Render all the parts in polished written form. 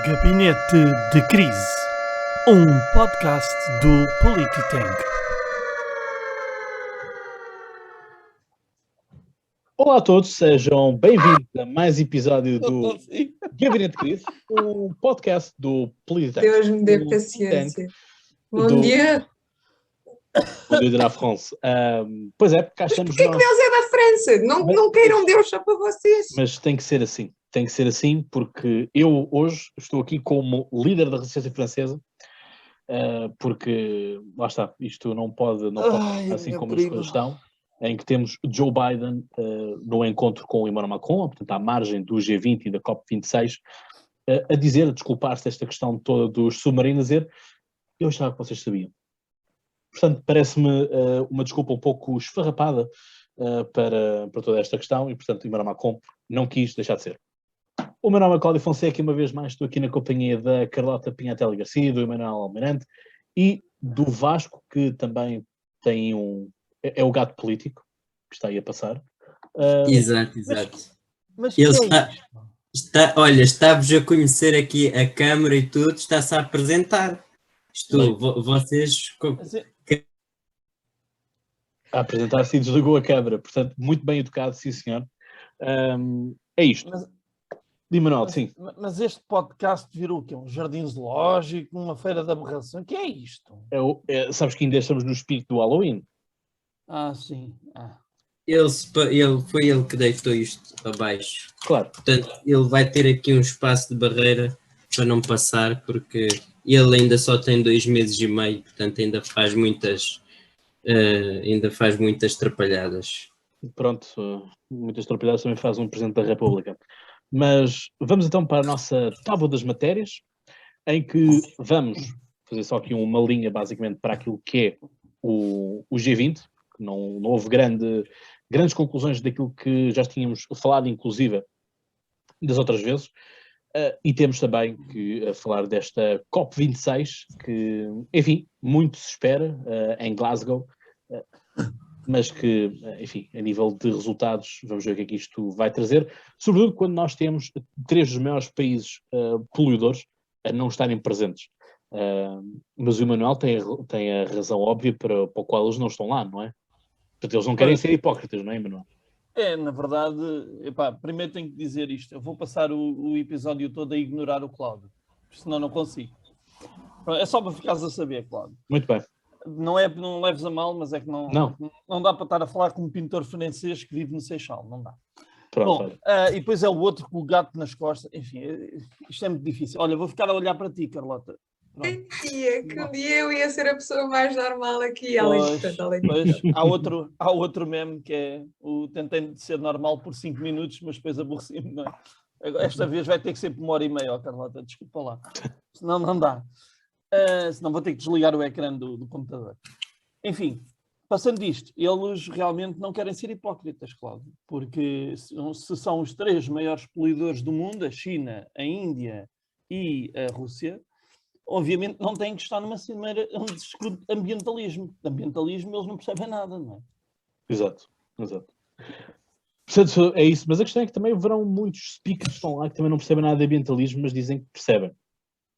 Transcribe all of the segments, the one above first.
Gabinete de Crise, um podcast do Polititank. Olá a todos, sejam bem-vindos a mais episódio do Gabinete de Crise, um podcast do Polititank. Deus me dê paciência. Bom do dia. Bom dia de la France. Pois é, cá Mas estamos porquê que nós. Deus é da França? Não queiram Deus só para vocês. Mas tem que ser assim. Tem que ser assim porque eu hoje estou aqui como líder da resistência francesa, porque, lá está, isto não pode assim como as coisas estão, em que temos Joe Biden no encontro com o Emmanuel Macron, portanto à margem do G20 e da COP26, a dizer, a desculpar-se desta questão toda dos submarinos, a dizer, eu achava que vocês sabiam. Portanto, parece-me uma desculpa um pouco esfarrapada para toda esta questão e, portanto, Emmanuel Macron não quis deixar de ser. O meu nome é Cláudio Fonseca e uma vez mais estou aqui na companhia da Carlota Pinhatelli Garcia, do Emanuel Almirante e do Vasco, que também tem é o gato político que está aí a passar. Exato. Mas Ele que olha, está-vos a conhecer aqui a câmara e tudo, está-se a apresentar. Vocês... A apresentar-se e desligou a câmara, portanto, muito bem educado, sim senhor. É isto. Manuel, sim. Mas este podcast virou o quê? Um jardim zoológico, uma feira de aberração? O que é isto? Sabes que ainda estamos no espírito do Halloween? Ah, sim. Foi ele que deitou isto abaixo. Claro. Portanto, ele vai ter aqui um espaço de barreira para não passar, porque ele ainda só tem 2 meses e meio, portanto ainda faz muitas trapalhadas. Pronto, muitas trapalhadas também faz um Presidente da República. Mas vamos então para a nossa tábua das matérias, em que vamos fazer só aqui uma linha basicamente para aquilo que é o G20, que não houve grandes conclusões daquilo que já tínhamos falado, inclusive, das outras vezes, e temos também que falar desta COP26, que, enfim, muito se espera em Glasgow, mas que, enfim, a nível de resultados, vamos ver o que é que isto vai trazer, sobretudo quando nós temos 3 dos maiores países poluidores a não estarem presentes. Mas o Emanuel tem a razão óbvia para o qual eles não estão lá, não é? Portanto, eles não querem ser hipócritas, não é, Emanuel? Na verdade, primeiro tenho que dizer isto. Eu vou passar o episódio todo a ignorar o Cláudio, senão não consigo. É só para ficares a saber, Cláudio. Muito bem. Não leves a mal, mas é que não dá para estar a falar com um pintor francês que vive no Seixal, não dá. Pronto. Bom, e depois é o outro com o gato nas costas, enfim, isto é muito difícil. Olha, vou ficar a olhar para ti, Carlota. Que um dia eu ia ser a pessoa mais normal aqui, há outro meme que é o tentei ser normal por 5 minutos, mas depois aborreci-me, não é? Esta vez vai ter que ser por 1h30, Carlota, desculpa lá. Senão não dá. Senão vou ter que desligar o ecrã do computador. Enfim, passando disto, eles realmente não querem ser hipócritas, Cláudio, porque se são os 3 maiores poluidores do mundo, a China, a Índia e a Rússia, obviamente não têm que estar numa cimeira onde se discute ambientalismo. De ambientalismo eles não percebem nada, não é? Exato. Portanto, é isso. Mas a questão é que também haverão muitos speakers que estão lá que também não percebem nada de ambientalismo, mas dizem que percebem.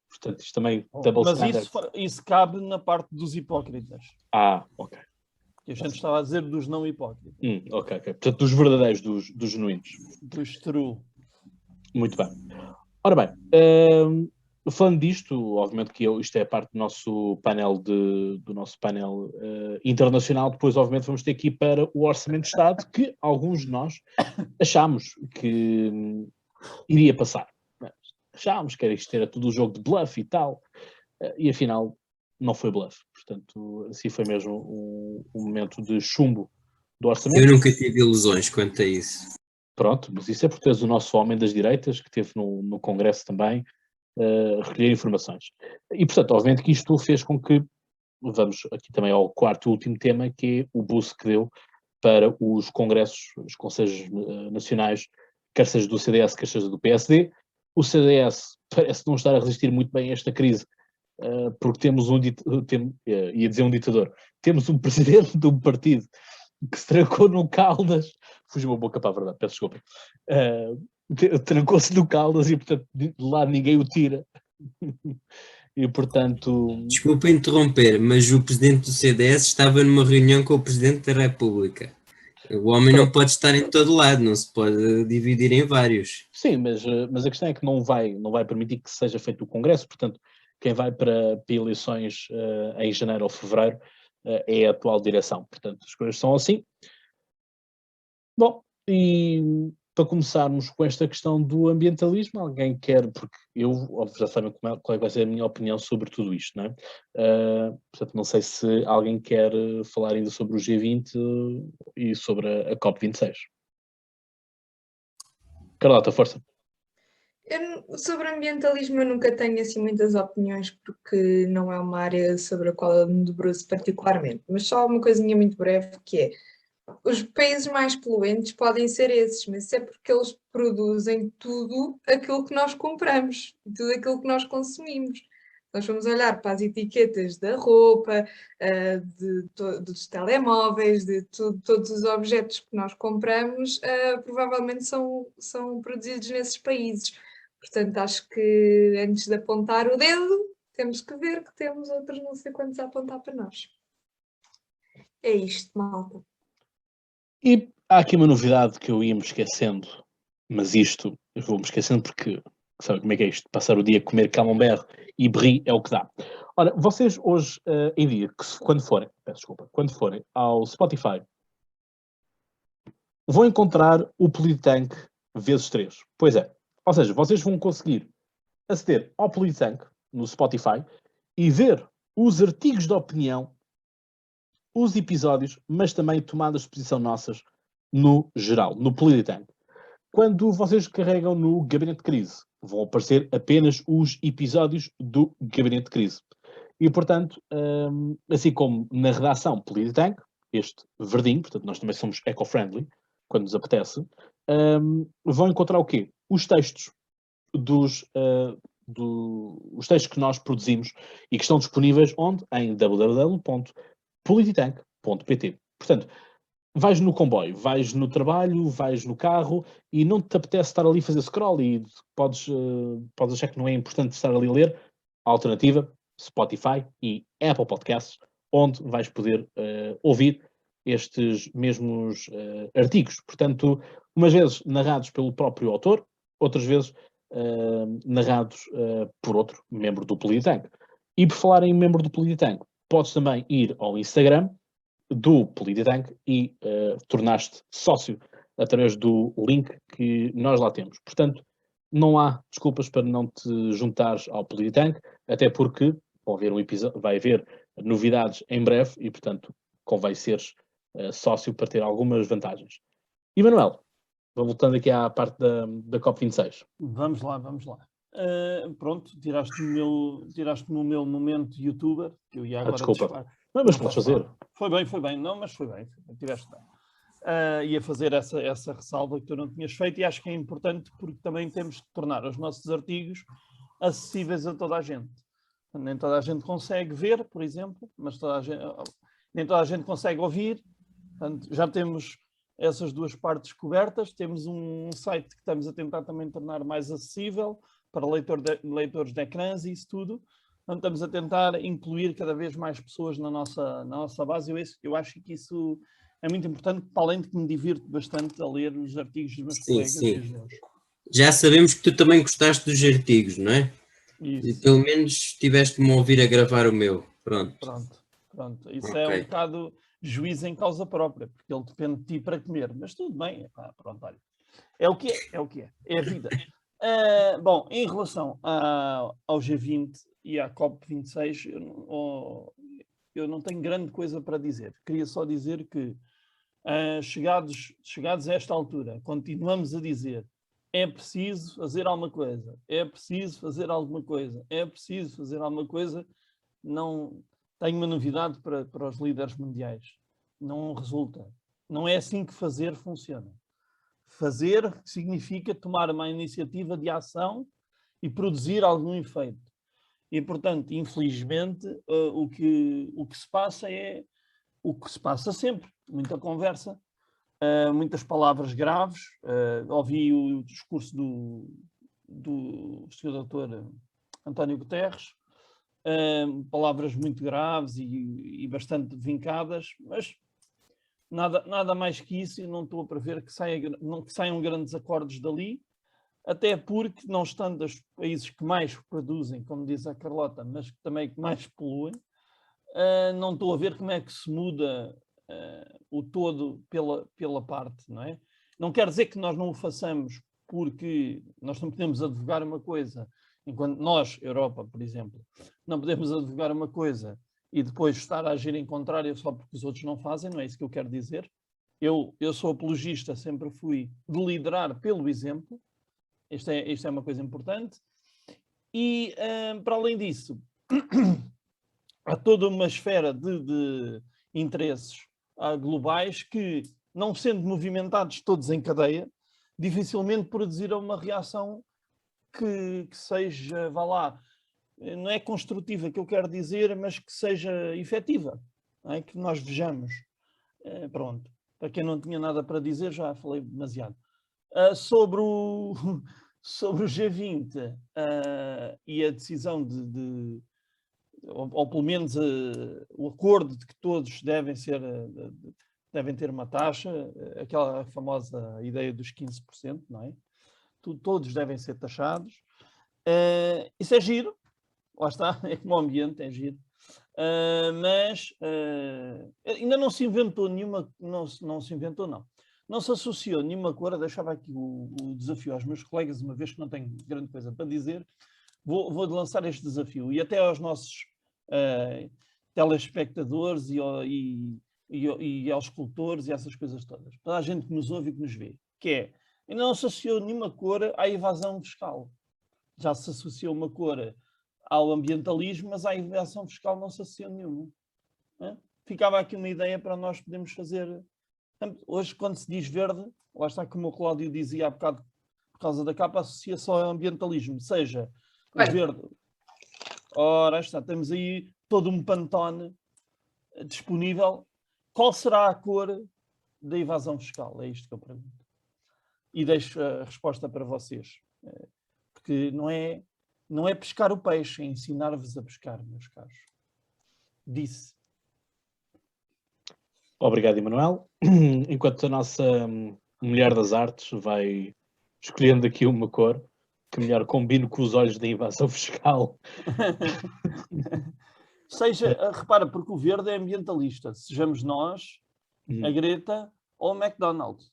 Portanto, isto também... Mas isso cabe na parte dos hipócritas. Ok. Que a gente estava a dizer dos não hipócritas. Ok. Portanto, dos verdadeiros, dos genuínos. Dos true. Muito bem. Ora bem, falando disto, obviamente que isto é parte do nosso painel, internacional, depois obviamente vamos ter que ir para o Orçamento de Estado, que alguns de nós achámos que iria passar. Achámos que isto era tudo um jogo de bluff e tal, e afinal não foi bluff. Portanto, assim foi mesmo um momento de chumbo do orçamento. Eu nunca tive ilusões quanto a isso. Pronto, mas isso é por teres o nosso homem das direitas, que esteve no Congresso também, recolher informações. E, portanto, obviamente que isto fez com que, vamos aqui também ao quarto e último tema, que é o boost que deu para os congressos, os conselhos nacionais, quer seja do CDS, quer seja do PSD. O CDS parece não estar a resistir muito bem a esta crise, porque temos ia dizer um ditador, temos um presidente de um partido que se trancou no Caldas, fugiu a boca para a verdade, peço desculpa, trancou-se no Caldas e, portanto, de lá ninguém o tira. E, portanto... Desculpa interromper, mas o presidente do CDS estava numa reunião com o presidente da República. O homem não pode estar em todo lado, não se pode dividir em vários. Sim, mas a questão é que não vai permitir que seja feito o Congresso, portanto, quem vai para eleições em janeiro ou fevereiro é a atual direção. Portanto, as coisas são assim. Bom, e para começarmos com esta questão do ambientalismo, alguém quer, porque eu já sabem qual é que vai ser a minha opinião sobre tudo isto, não é? Portanto, não sei se alguém quer falar ainda sobre o G20 e sobre a COP26. Carlota, força. Sobre ambientalismo eu nunca tenho assim muitas opiniões porque não é uma área sobre a qual eu me debruço particularmente, mas só uma coisinha muito breve que é os países mais poluentes podem ser esses, mas isso é porque eles produzem tudo aquilo que nós compramos, tudo aquilo que nós consumimos. Nós vamos olhar para as etiquetas da roupa, dos telemóveis, de todos os objetos que nós compramos, provavelmente são produzidos nesses países. Portanto, acho que antes de apontar o dedo, temos que ver que temos outros não sei quantos a apontar para nós. É isto, malta. E há aqui uma novidade que eu ia me esquecendo, mas isto eu vou-me esquecendo porque sabe como é que é isto? Passar o dia a comer camembert e brie é o que dá. Ora, vocês hoje em dia, quando forem ao Spotify, vão encontrar o Politank vezes 3. Pois é. Ou seja, vocês vão conseguir aceder ao Politank no Spotify e ver os artigos de opinião, os episódios, mas também tomadas de posição nossas no geral, no Politank. Quando vocês carregam no Gabinete de Crise, vão aparecer apenas os episódios do Gabinete de Crise. E, portanto, assim como na redação Politank, este verdinho, portanto nós também somos eco-friendly, quando nos apetece, vão encontrar o quê? Os textos os textos que nós produzimos e que estão disponíveis onde? Em www.polititank.pt. Portanto, vais no comboio, vais no trabalho, vais no carro e não te apetece estar ali a fazer scroll e podes achar que não é importante estar ali a ler. A alternativa, Spotify e Apple Podcasts, onde vais poder ouvir estes mesmos artigos. Portanto, umas vezes narrados pelo próprio autor, outras vezes narrados por outro membro do Politank. E por falar em membro do Politank, podes também ir ao Instagram do Politank e tornar-te sócio através do link que nós lá temos. Portanto, não há desculpas para não te juntares ao Politank, até porque vai haver novidades em breve e, portanto, convém seres sócio para ter algumas vantagens. E, Manuel, voltando aqui à parte da COP26. Vamos lá. Pronto, tiraste-me o meu momento youtuber, que eu ia agora desculpa. Mas podes fazer. Foi bem. Não, mas foi bem. Tiveste bem. Ia fazer essa ressalva que tu não tinhas feito e acho que é importante porque também temos que tornar os nossos artigos acessíveis a toda a gente. Nem toda a gente consegue ver, por exemplo, mas nem toda a gente consegue ouvir. Portanto, já temos essas duas partes cobertas. Temos um site que estamos a tentar também tornar mais acessível para leitores de ecrãs e isso tudo. Então, estamos a tentar incluir cada vez mais pessoas na nossa base. Eu acho que isso é muito importante, para além de que me divirto bastante a ler os artigos dos meus colegas. Sim. Já sabemos que tu também gostaste dos artigos, não é? Isso. E pelo menos tiveste-me a ouvir a gravar o meu. Pronto. Isso Okay. É um bocado juízo em causa própria, porque ele depende de ti para comer. Mas tudo bem. Pronto, olha. É o que é. É a vida. Bom, em relação ao G20 e à COP26, eu não tenho grande coisa para dizer. Queria só dizer que, chegados a esta altura, continuamos a dizer é preciso fazer alguma coisa. Não tenho uma novidade para os líderes mundiais. Não resulta. Não é assim que fazer funciona. Fazer significa tomar uma iniciativa de ação e produzir algum efeito. E, portanto, infelizmente, o que se passa é o que se passa sempre. Muita conversa, muitas palavras graves. Ouvi o discurso do Sr. Dr. António Guterres, palavras muito graves e bastante vincadas, mas nada mais que isso, e não estou a prever que saiam grandes acordos dali, até porque, não estando os países que mais produzem, como diz a Carlota, mas também que mais poluem, não estou a ver como é que se muda o todo pela parte, não é? Não quer dizer que nós não o façamos, porque nós não podemos advogar uma coisa, enquanto nós, Europa, por exemplo, não podemos advogar uma coisa e depois estar a agir em contrário só porque os outros não fazem, não é isso que eu quero dizer. Eu sou apologista, sempre fui, de liderar pelo exemplo. Isto é uma coisa importante. E, para além disso, há toda uma esfera de interesses globais que, não sendo movimentados todos em cadeia, dificilmente produziram uma reação que seja, vá lá, não é construtiva que eu quero dizer, mas que seja efetiva, não é? Que nós vejamos. Pronto, para quem não tinha nada para dizer, já falei demasiado. Sobre o G20 e a decisão ou pelo menos o acordo de que todos devem ter uma taxa, aquela famosa ideia dos 15%, não é? Todos devem ser taxados. Isso é giro, lá está, é como o ambiente, é giro. Mas ainda não se inventou nenhuma, não se inventou, não. Não se associou nenhuma cor. Deixava aqui o desafio aos meus colegas, uma vez que não tenho grande coisa para dizer, vou lançar este desafio, e até aos nossos telespectadores e aos escultores e essas coisas todas, para a gente que nos ouve e que nos vê, que é, ainda não se associou nenhuma cor à evasão fiscal. Já se associou uma cor ao ambientalismo, mas à evasão fiscal não se associou nenhuma. Ficava aqui uma ideia para nós podermos fazer. Hoje, quando se diz verde, lá está, como o Cláudio dizia há bocado, por causa da capa, associa-se ao ambientalismo, seja o verde. Ora, está, temos aí todo um pantone disponível. Qual será a cor da evasão fiscal? É isto que eu pergunto. E deixo a resposta para vocês. Porque não é pescar o peixe, é ensinar-vos a pescar, meus caros. Disse. Obrigado, Emanuel. Enquanto a nossa mulher das artes vai escolhendo aqui uma cor que melhor combine com os olhos da evasão fiscal. Repara, porque o verde é ambientalista. Sejamos nós, a Greta ou o McDonald's.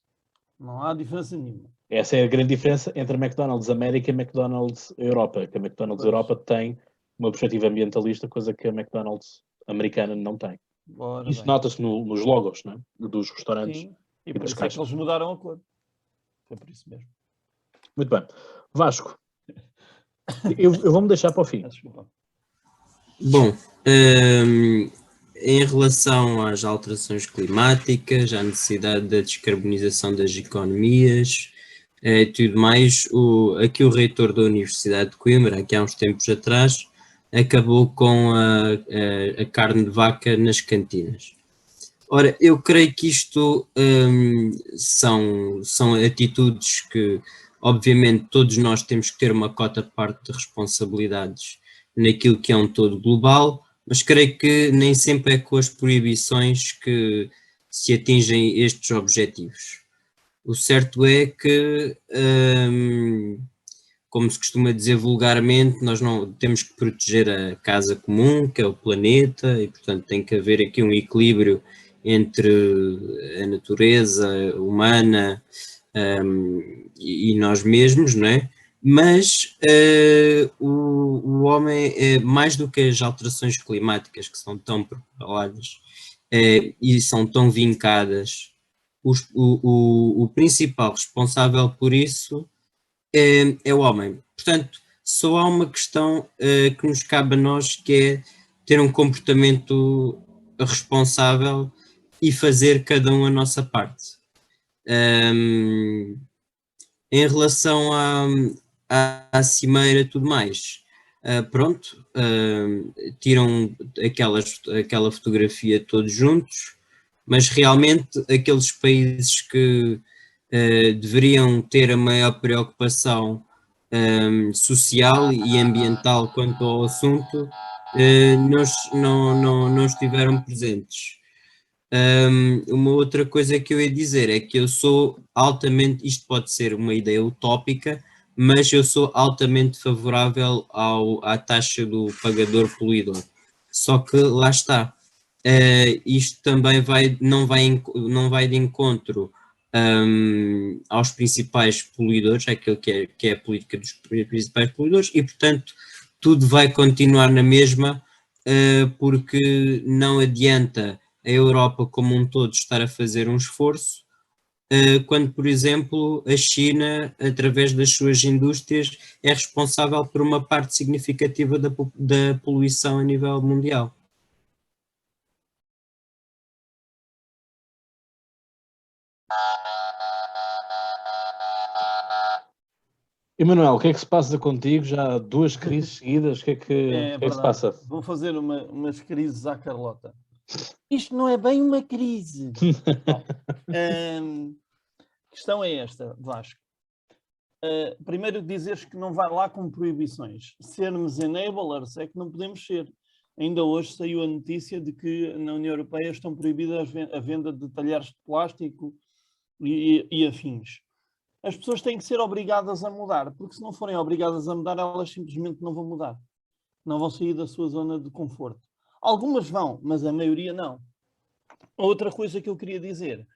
Não há diferença nenhuma. Essa é a grande diferença entre a McDonald's América e a McDonald's Europa, que a McDonald's Europa tem uma perspectiva ambientalista, coisa que a McDonald's americana não tem. Isso nota-se nos logos, não é? Dos restaurantes. Sim, e por isso é que eles mudaram a cor. Foi por isso mesmo. Muito bem. Vasco, eu vou-me deixar para o fim. Desculpa. Bom, em relação às alterações climáticas, à necessidade da descarbonização das economias e tudo mais, aqui o reitor da Universidade de Coimbra, aqui há uns tempos atrás, acabou com a carne de vaca nas cantinas. Ora, eu creio que isto são atitudes que, obviamente, todos nós temos que ter uma cota de parte de responsabilidades naquilo que é um todo global, mas creio que nem sempre é com as proibições que se atingem estes objetivos. O certo é que, como se costuma dizer vulgarmente, nós não temos que proteger a casa comum, que é o planeta, e portanto tem que haver aqui um equilíbrio entre a natureza humana e nós mesmos, não é? Mas o homem, mais do que as alterações climáticas que são tão propaladas e são tão vincadas, o principal responsável por isso é o homem. Portanto, só há uma questão que nos cabe a nós, que é ter um comportamento responsável e fazer cada um a nossa parte. Em relação à cimeira e tudo mais, tiram aquela fotografia todos juntos, mas realmente aqueles países que deveriam ter a maior preocupação social e ambiental quanto ao assunto, não estiveram presentes. Uma outra coisa que eu ia dizer é que eu sou altamente, isto pode ser uma ideia utópica, mas eu sou altamente favorável à taxa do pagador-poluidor. Só que lá está, isto também não vai de encontro aos principais poluidores, aquilo que é a política dos principais poluidores, e portanto tudo vai continuar na mesma, porque não adianta a Europa como um todo estar a fazer um esforço, quando, por exemplo, a China, através das suas indústrias, é responsável por uma parte significativa da poluição a nível mundial. Emanuel, o que é que se passa contigo? Já há 2 crises seguidas, o que é que se passa? Vou fazer umas crises à Carlota. Isto não é bem uma crise. Bom, a questão é esta, Vasco. Primeiro dizeres que não vai lá com proibições. Sermos enablers é que não podemos ser. Ainda hoje saiu a notícia de que na União Europeia estão proibidas a venda de talheres de plástico e afins. As pessoas têm que ser obrigadas a mudar, porque se não forem obrigadas a mudar, elas simplesmente não vão mudar. Não vão sair da sua zona de conforto. Algumas vão, mas a maioria não. Outra coisa que eu queria dizer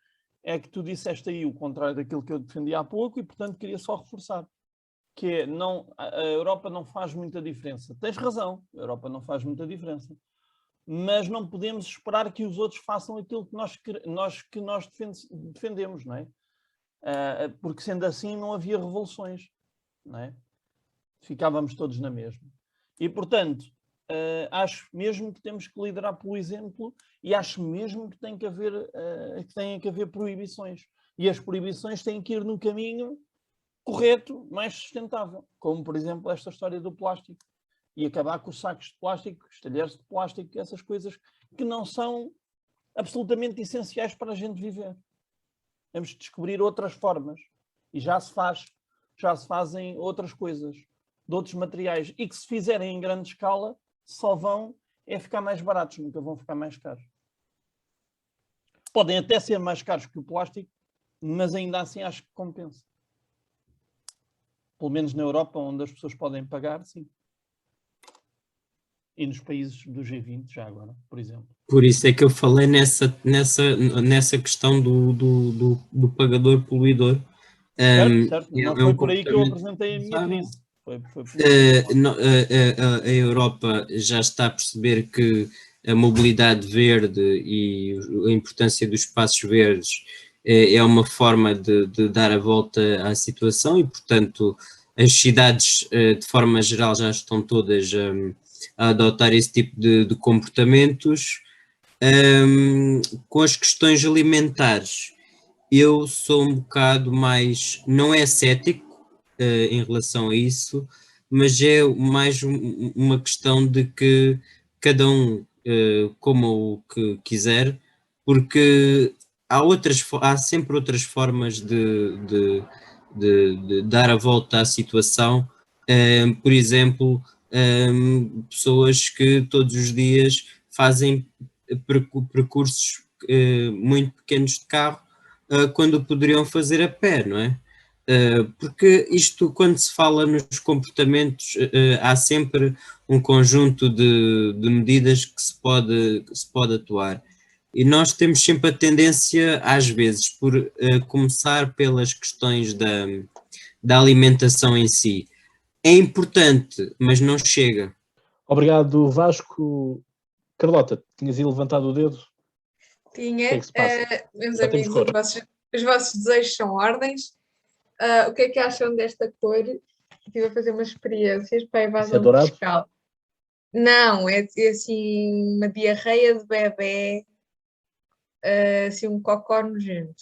é que tu disseste aí o contrário daquilo que eu defendi há pouco e, portanto, queria só reforçar. Que é, a Europa não faz muita diferença. Tens razão, a Europa não faz muita diferença. Mas não podemos esperar que os outros façam aquilo que nós defendemos, não é? Porque sendo assim não havia revoluções, não é? Ficávamos todos na mesma. E, portanto, acho mesmo que temos que liderar pelo exemplo e acho mesmo que tem que haver proibições. E as proibições têm que ir no caminho correto, mais sustentável. Como, por exemplo, esta história do plástico. E acabar com os sacos de plástico, os talheres de plástico, essas coisas que não são absolutamente essenciais para a gente viver. Temos de descobrir outras formas. E já se fazem outras coisas, de outros materiais. E que se fizerem em grande escala, só vão ficar mais baratos, nunca vão ficar mais caros. Podem até ser mais caros que o plástico, mas ainda assim acho que compensa. Pelo menos na Europa, onde as pessoas podem pagar, sim. E nos países do G20, já agora, por exemplo. Por isso é que eu falei nessa questão do pagador-poluidor. Certo. Não foi por aí que eu apresentei a minha crise. A Europa já está a perceber que a mobilidade verde e a importância dos espaços verdes é uma forma de dar a volta à situação e, portanto, as cidades, de forma geral, já estão todas a adotar esse tipo de comportamentos. Com as questões alimentares, eu sou um bocado mais, não é cético em relação a isso, mas é mais uma questão de que cada um coma o que quiser, porque há sempre outras formas de dar a volta à situação. Por exemplo, pessoas que todos os dias fazem percursos muito pequenos de carro quando poderiam fazer a pé, não é? Porque isto, quando se fala nos comportamentos, há sempre um conjunto de medidas que se pode atuar. E nós temos sempre a tendência, às vezes, por começar pelas questões da alimentação em si. É importante, mas não chega. Obrigado, Vasco. Carlota, tinhas aí levantado o dedo? Tinha. O que é que se passa? Meus Já amigos, os vossos desejos são ordens. O que é que acham desta cor? Estive a fazer umas experiências para a evasão fiscal. Não, é assim uma diarreia de bebê, assim um cocó nojento.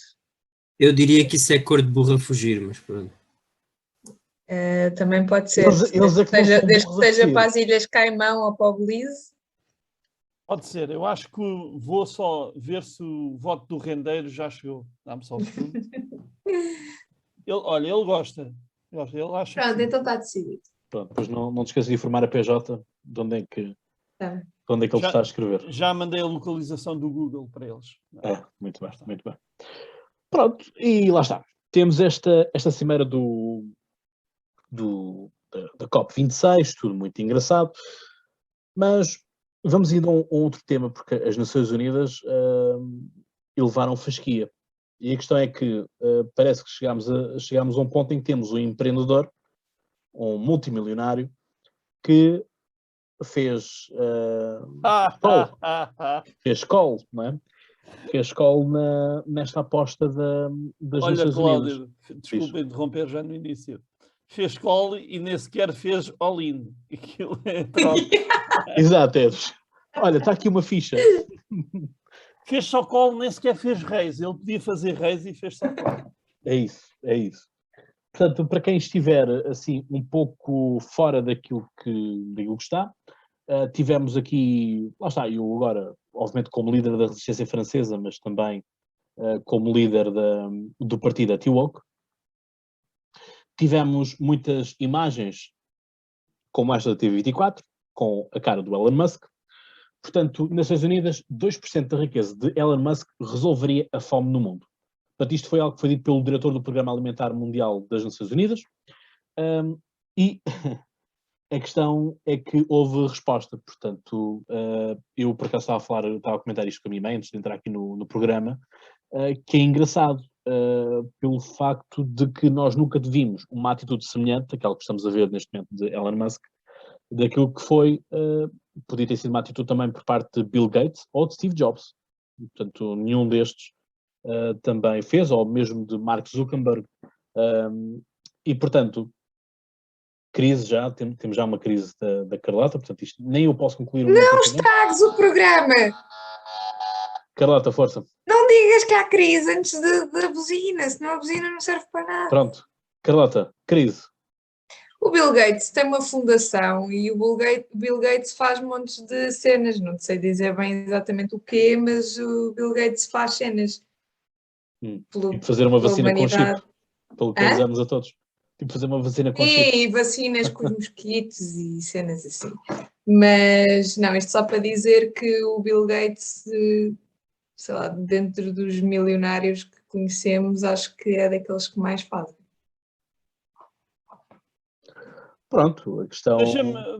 Eu diria que isso é cor de burro a fugir, mas pronto. Também pode ser, desde que seja para as Ilhas Caimão ou para o Belize. Pode ser. Eu acho que vou só ver se o voto do rendeiro já chegou. Dá-me só um segundo. Olha, ele gosta. Ele acha que Pronto, sim. então está decidido. Pronto, depois não te esqueças de informar a PJ de onde é que, Tá. de onde é que ele está a escrever. Já mandei a localização do Google para eles. Muito bem, muito bem. Pronto, e lá está. Temos esta cimeira da COP26, tudo muito engraçado, mas vamos ir a um outro tema, porque as Nações Unidas elevaram fasquia. E a questão é que parece que chegámos a um ponto em que temos um empreendedor, um multimilionário, que fez call, não é? Fez call nesta aposta das Olha, Nações Cláudio, Unidas. desculpa interromper já no início. Fez call e nem sequer fez all-in. Aquilo é troca. Exato, Eves. Olha, está aqui uma ficha. Fez só call, nem sequer fez reis. Ele podia fazer reis e fez só call. É isso. Portanto, para quem estiver assim um pouco fora daquilo que está, tivemos aqui, lá está, eu agora, obviamente como líder da resistência francesa, mas também como líder do partido Atiwoke, tivemos muitas imagens como esta da TV24, com a cara do Elon Musk. Portanto, Nações Unidas, 2% da riqueza de Elon Musk resolveria a fome no mundo. Portanto, isto foi algo que foi dito pelo diretor do Programa Alimentar Mundial das Nações Unidas. E a questão é que houve resposta. Portanto, eu por acaso estava a comentar isto com a minha mãe antes de entrar aqui no programa, que é engraçado, pelo facto de que nós nunca vimos uma atitude semelhante àquela que estamos a ver neste momento de Elon Musk, daquilo que foi, podia ter sido uma atitude também por parte de Bill Gates ou de Steve Jobs. Portanto, nenhum destes também fez, ou mesmo de Mark Zuckerberg. E, portanto, crise já, temos já uma crise da Carlota, portanto, isto nem eu posso concluir o meu Não pensamento. estragues o programa! Carlota, força. Não digas que há crise antes da buzina, senão a buzina não serve para nada. Pronto. Carlota, crise. O Bill Gates tem uma fundação e o Bill Gates faz montes de cenas. Não sei dizer bem exatamente o quê, mas o Bill Gates faz cenas. Tipo fazer uma vacina com chip, pelo que avisamos a todos. Tipo fazer uma vacina com chip. E vacinas com os mosquitos e cenas assim. Mas, não, isto só para dizer que o Bill Gates, sei lá, dentro dos milionários que conhecemos, acho que é daqueles que mais fazem. Pronto, a questão...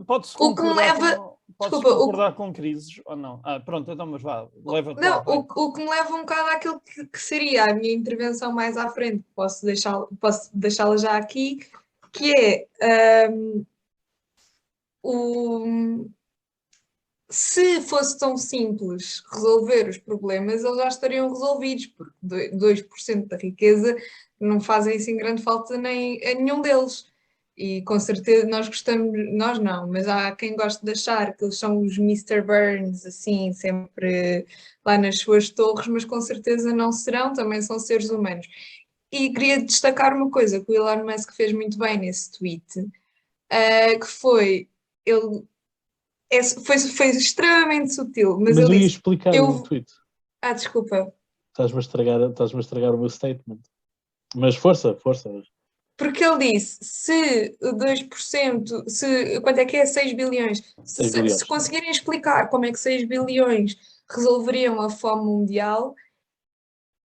Pode-se O que me leva... concordar com crises ou não? Pronto, então, mas vá, leva-te lá. O que me leva um bocado àquilo que seria a minha intervenção mais à frente, posso deixá-la já aqui, que é se fosse tão simples resolver os problemas, eles já estariam resolvidos, porque 2% da riqueza não fazem assim grande falta a nenhum deles. E com certeza nós não, mas há quem goste de achar que eles são os Mr. Burns, assim, sempre lá nas suas torres, mas com certeza não serão, também são seres humanos. E queria destacar uma coisa que o Elon Musk fez muito bem nesse tweet, que foi, foi extremamente sutil, mas eu ele ia disse... explicar o tweet. Desculpa. Estás-me a estragar o meu statement. Mas força. Porque ele disse, se 2%, quanto é que é? 6 bilhões. Se conseguirem explicar como é que 6 bilhões resolveriam a fome mundial,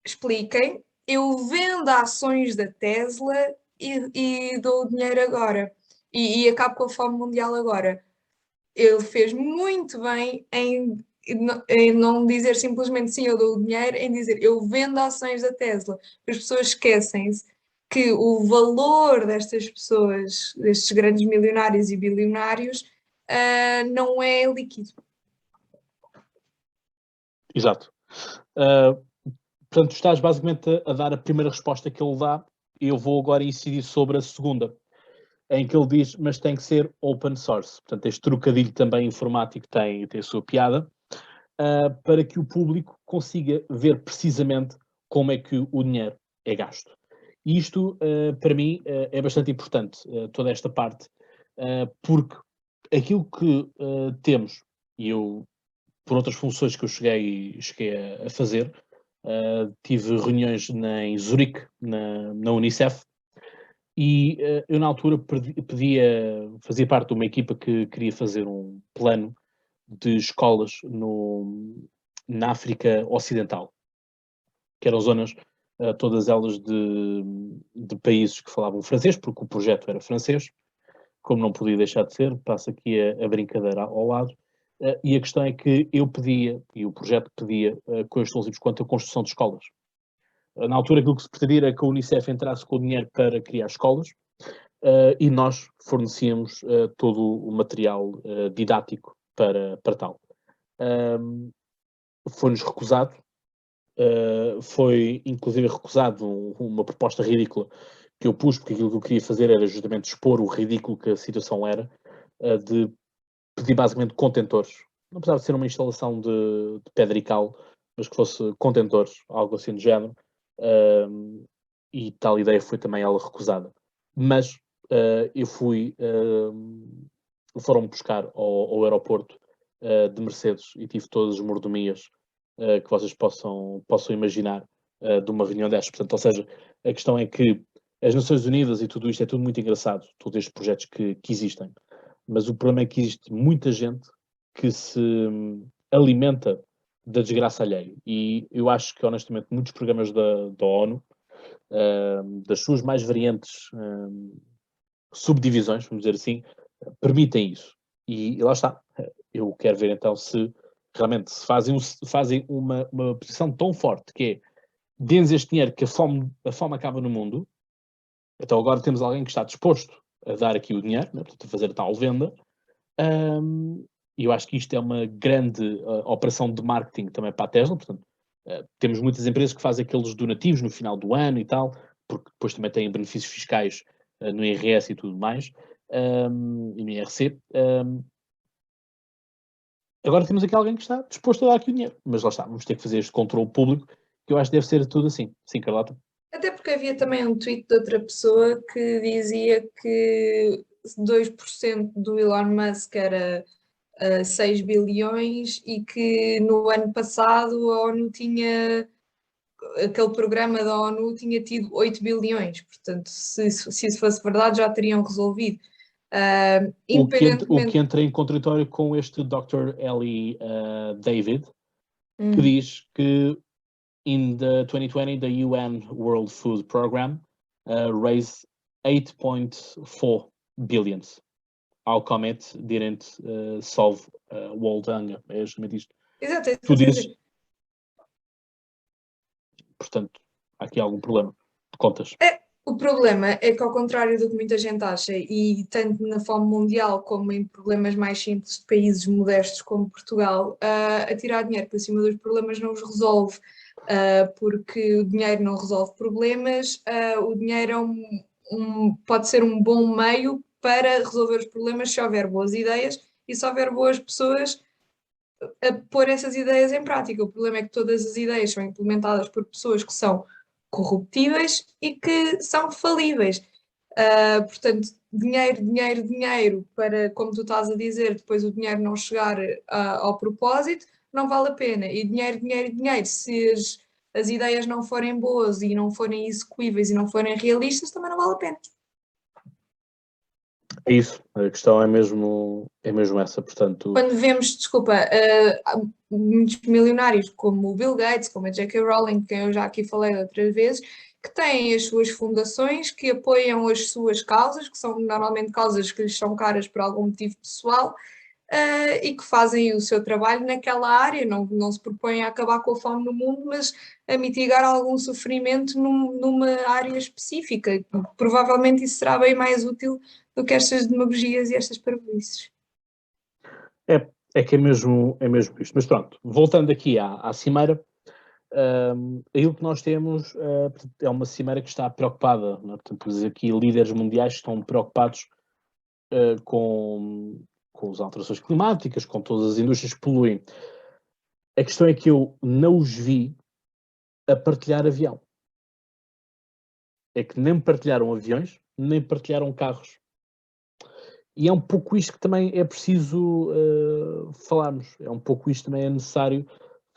expliquem, eu vendo ações da Tesla e dou o dinheiro agora. E acabo com a fome mundial agora. Ele fez muito bem em não dizer simplesmente sim, eu dou o dinheiro, em dizer eu vendo ações da Tesla. As pessoas esquecem-se que o valor destas pessoas, destes grandes milionários e bilionários, não é líquido. Exato. Portanto, estás basicamente a dar a primeira resposta que ele dá e eu vou agora incidir sobre a segunda, em que ele diz, mas tem que ser open source. Portanto, este trocadilho também informático tem a sua piada, para que o público consiga ver precisamente como é que o dinheiro é gasto. E isto, para mim, é bastante importante, toda esta parte, porque aquilo que temos, e eu por outras funções que eu cheguei a fazer, tive reuniões em Zurique, na Unicef, e eu na altura fazia parte de uma equipa que queria fazer um plano de escolas na África Ocidental, que eram zonas, todas elas de países que falavam francês, porque o projeto era francês, como não podia deixar de ser, passa aqui a brincadeira ao lado, e a questão é que eu pedia, e o projeto pedia, coisas tão simples quanto a construção de escolas. Na altura, aquilo que se pretendia era que a Unicef entrasse com o dinheiro para criar escolas, e nós fornecíamos todo o material didático para tal. Foi-nos recusado, foi inclusive recusado uma proposta ridícula que eu pus, porque aquilo que eu queria fazer era justamente expor o ridículo que a situação era, de pedir basicamente contentores. Não precisava ser uma instalação de pedra e cal, mas que fosse contentores, algo assim do género, e tal ideia foi também ela recusada. Mas eu foram-me buscar ao aeroporto de Mercedes e tive todas as mordomias que vocês possam imaginar de uma reunião destas. Portanto, ou seja, a questão é que as Nações Unidas e tudo isto é tudo muito engraçado, todos estes projetos que existem, mas o problema é que existe muita gente que se alimenta da desgraça alheia, e eu acho que honestamente muitos programas da ONU, das suas mais variantes subdivisões, vamos dizer assim, permitem isso. E lá está. Eu quero ver então se realmente se fazem uma posição tão forte que é deem este dinheiro que a fome acaba no mundo. Então agora temos alguém que está disposto a dar aqui o dinheiro, né, portanto, a fazer a tal venda. E eu acho que isto é uma grande operação de marketing também para a Tesla. Portanto, temos muitas empresas que fazem aqueles donativos no final do ano e tal, porque depois também têm benefícios fiscais no IRS e tudo mais, e no IRC. Agora temos aqui alguém que está disposto a dar aqui o dinheiro. Mas lá está, vamos ter que fazer este controle público, que eu acho que deve ser tudo assim. Sim, Carlota? Até porque havia também um tweet de outra pessoa que dizia que 2% do Elon Musk era 6 bilhões e que no ano passado a ONU tinha, aquele programa da ONU tinha tido 8 bilhões. Portanto, se isso fosse verdade, já teriam resolvido. O que Independentemente. entra em contraditório com este Dr. Ellie David, que Hum. diz que in the 2020 the UN World Food Program raised 8.4 billions. How come it didn't solve world hunger? É justamente isto. Exato, é Tu dizes. Portanto, há aqui algum problema de contas. O problema é que, ao contrário do que muita gente acha, e tanto na fome mundial como em problemas mais simples de países modestos como Portugal, atirar dinheiro para cima dos problemas não os resolve, porque o dinheiro não resolve problemas, o dinheiro pode ser um bom meio para resolver os problemas se houver boas ideias e se houver boas pessoas a pôr essas ideias em prática. O problema é que todas as ideias são implementadas por pessoas que são corruptíveis e que são falíveis. Portanto, dinheiro, dinheiro, dinheiro, para, como tu estás a dizer, depois o dinheiro não chegar ao propósito, não vale a pena. E dinheiro, dinheiro, dinheiro, se as ideias não forem boas e não forem execuíveis e não forem realistas, também não vale a pena. É isso, a questão é mesmo essa, portanto... Quando vemos, desculpa, muitos milionários como o Bill Gates, como a J.K. Rowling, que eu já aqui falei outras vezes, que têm as suas fundações, que apoiam as suas causas, que são normalmente causas que lhes são caras por algum motivo pessoal, e que fazem o seu trabalho naquela área, não se propõem a acabar com a fome no mundo, mas a mitigar algum sofrimento numa área específica. Provavelmente isso será bem mais útil do que estas demagogias e estas parvoíces. É que é mesmo isto. Mas pronto, voltando aqui à cimeira, aquilo que nós temos é uma cimeira que está preocupada, não é? Portanto, aqui líderes mundiais estão preocupados com as alterações climáticas, com todas as indústrias que poluem. A questão é que eu não os vi a partilhar avião. É que nem partilharam aviões, nem partilharam carros. E é um pouco isto que também é preciso falarmos, é um pouco isto que também é necessário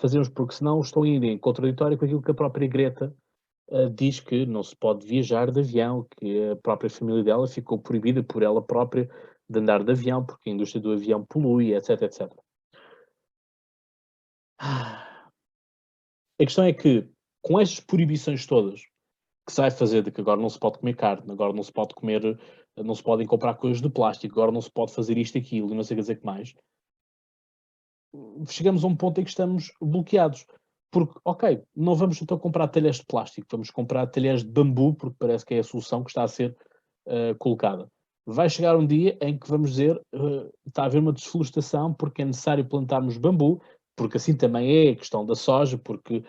fazermos, porque senão estão indo em contraditório com aquilo que a própria Greta diz, que não se pode viajar de avião, que a própria família dela ficou proibida por ela própria de andar de avião, porque a indústria do avião polui, etc, etc. A questão é que, com estas proibições todas, que se vai fazer de que agora não se pode comer carne, agora não se pode comer, não se podem comprar coisas de plástico, agora não se pode fazer isto e aquilo, e não sei o que dizer que mais, chegamos a um ponto em que estamos bloqueados. Porque, ok, não vamos então comprar talheres de plástico, vamos comprar talheres de bambu, porque parece que é a solução que está a ser colocada. Vai chegar um dia em que vamos dizer, está a haver uma desflorestação porque é necessário plantarmos bambu, porque assim também é a questão da soja, porque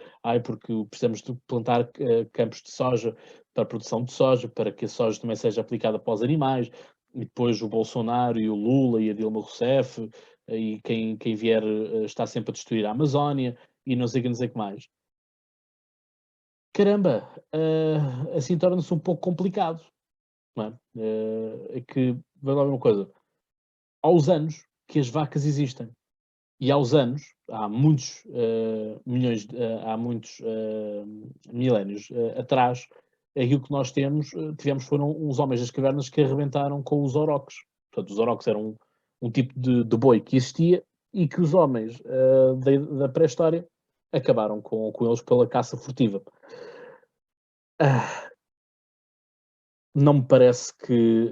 precisamos de plantar campos de soja para a produção de soja, para que a soja também seja aplicada para os animais, e depois o Bolsonaro e o Lula e a Dilma Rousseff e quem vier está sempre a destruir a Amazónia e não sei o que mais. Caramba, assim torna-se um pouco complicado. Não é? É que, vai lá uma coisa, aos anos que as vacas existem, e aos anos, há muitos há muitos milénios atrás, aquilo que nós tivemos foram uns homens das cavernas que arrebentaram com os aurochs. Portanto, os aurochs eram um tipo de boi que existia e que os homens da pré-história acabaram com eles pela caça furtiva. Não me parece que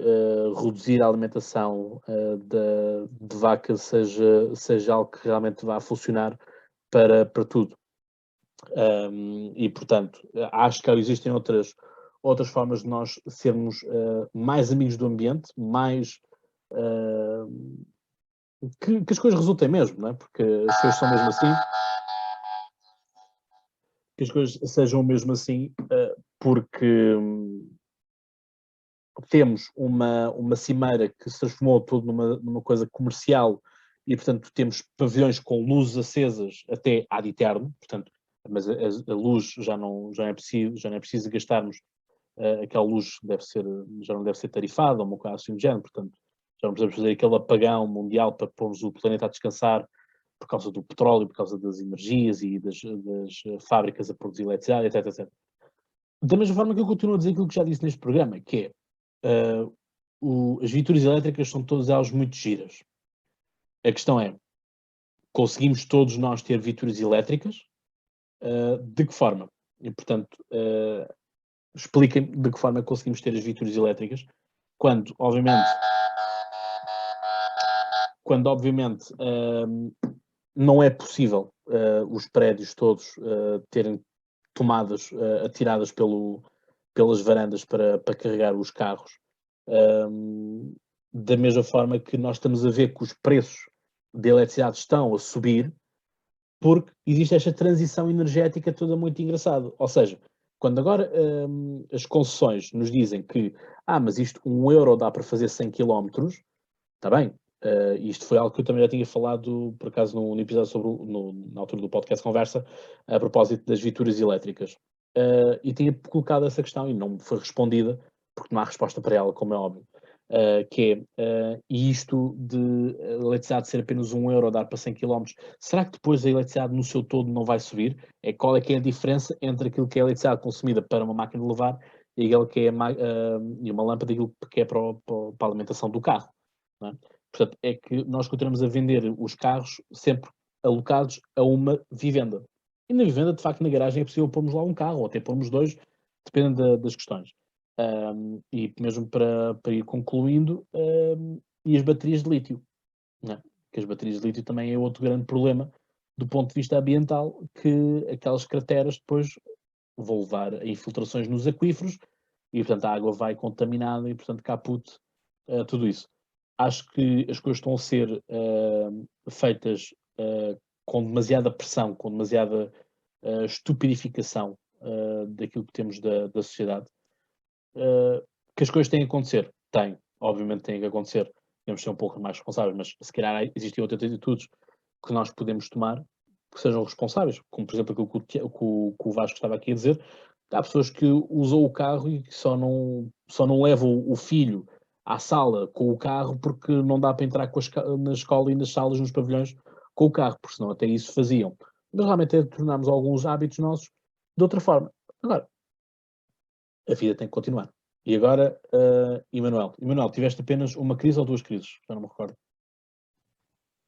reduzir a alimentação de vaca seja algo que realmente vá funcionar para tudo. E, portanto, acho que existem outras formas de nós sermos mais amigos do ambiente, mais que as coisas resultem mesmo, não é? Porque as coisas são mesmo assim. Que as coisas sejam mesmo assim, porque temos uma cimeira que se transformou tudo numa coisa comercial e, portanto, temos pavilhões com luzes acesas até ad eterno, portanto, mas a luz já não é preciso gastarmos aquela luz já não deve ser tarifada, ou uma coisa assim do género, portanto, já não precisamos fazer aquele apagão mundial para pormos o planeta a descansar por causa do petróleo, por causa das energias e das fábricas a produzir eletricidade, etc, etc. Da mesma forma que eu continuo a dizer aquilo que já disse neste programa, que é as viaturas elétricas são todas elas muito giras. A questão é, conseguimos todos nós ter viaturas elétricas? De que forma? E, portanto, expliquem-me de que forma conseguimos ter as viaturas elétricas, quando, obviamente, não é possível os prédios todos terem tomadas atiradas pelas varandas para carregar os carros. Da mesma forma que nós estamos a ver que os preços da eletricidade estão a subir, porque existe esta transição energética toda muito engraçada. Ou seja, quando agora as concessões nos dizem que mas isto 1 euro dá para fazer 100 km, está bem. Isto foi algo que eu também já tinha falado, por acaso, no episódio na altura do podcast Conversa, a propósito das viaturas elétricas. E tinha colocado essa questão e não me foi respondida, porque não há resposta para ela, como é óbvio. E isto de a eletricidade ser apenas 1 euro dar para 100 km, será que depois a eletricidade no seu todo não vai subir? Qual é que é a diferença entre aquilo que é a eletricidade consumida para uma máquina de lavar e aquilo que é e uma lâmpada, aquilo que é para a alimentação do carro? Não é? Portanto, é que nós continuamos a vender os carros sempre alocados a uma vivenda. E na vivenda, de facto, na garagem é possível pormos lá um carro, ou até pormos dois, dependendo das questões. E mesmo para ir concluindo, e as baterias de lítio. Né? Que as baterias de lítio também é outro grande problema do ponto de vista ambiental, que aquelas crateras depois vão levar a infiltrações nos aquíferos e, portanto, a água vai contaminada e, portanto, caput tudo isso. Acho que as coisas estão a ser feitas com demasiada pressão, com demasiada estupidificação daquilo que temos da sociedade. Que as coisas têm que acontecer. Obviamente têm que acontecer. Temos de ser um pouco mais responsáveis, mas se calhar existem outras atitudes que nós podemos tomar que sejam responsáveis, como por exemplo aquilo que o Vasco estava aqui a dizer. Há pessoas que usam o carro e que só não levam o filho à sala com o carro, porque não dá para entrar na escola e nas salas, nos pavilhões, com o carro, porque senão até isso faziam. Mas realmente é tornarmos alguns hábitos nossos de outra forma. Agora, a vida tem que continuar. E agora, Emanuel, tiveste apenas uma crise ou duas crises? Já não me recordo.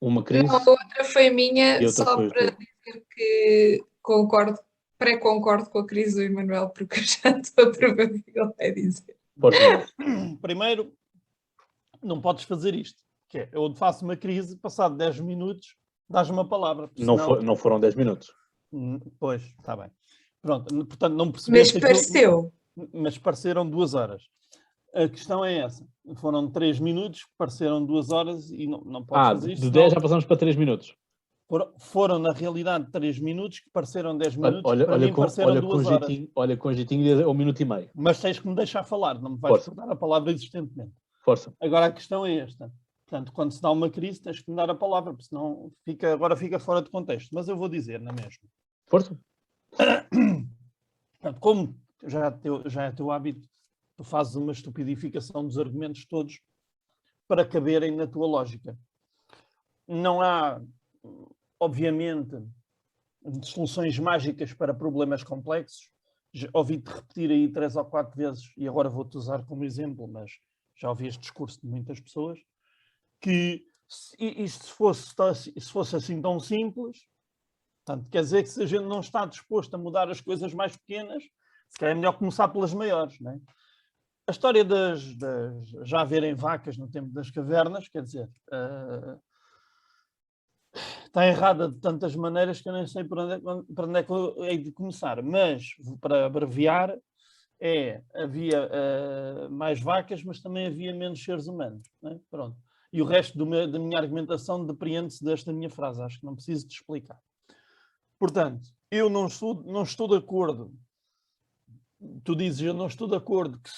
Uma crise. Não, a outra foi minha, E outra só foi para tua. dizer que pré-concordo com a crise do Emanuel, porque eu já estou a prever o que ele vai dizer. Força, Emanuel. Primeiro, não podes fazer isto. Que é, eu faço uma crise, passado 10 minutos, dás uma palavra. Não foram 10 minutos. Pois, está bem. Pronto, portanto, não Mas percebeste pareceu. mas pareceram 2 horas. A questão é essa. Foram 3 minutos, pareceram 2 horas e não podes fazer isto. De 10 já passamos para 3 minutos. Foram, na realidade, 3 minutos que pareceram 10 minutos. Olha, para mim pareceram 2 horas. Olha com jeitinho, 1 minuto e meio. Mas tens que me deixar falar, não me vais Força. cortar a palavra existentemente. Força. Agora a questão é esta. Portanto, quando se dá uma crise, tens que me dar a palavra, porque senão agora fica fora de contexto. Mas eu vou dizer, na mesma. Força. Portanto, como já é teu hábito, tu fazes uma estupidificação dos argumentos todos para caberem na tua lógica. Não há, obviamente, soluções mágicas para problemas complexos. Ouvi-te repetir aí 3 ou 4 vezes, e agora vou-te usar como exemplo, mas já ouvi este discurso de muitas pessoas, que se fosse assim tão simples, portanto, quer dizer que se a gente não está disposto a mudar as coisas mais pequenas, se calhar é melhor começar pelas maiores, não é? A história das já haverem vacas no tempo das cavernas, quer dizer, está errada de tantas maneiras que eu nem sei para onde é que eu hei de começar. Mas, para abreviar, havia mais vacas, mas também havia menos seres humanos. Não é? Pronto. E o resto da minha argumentação depreende-se desta minha frase. Acho que não preciso de explicar. Portanto, eu não estou de acordo. Tu dizes, eu não estou de acordo que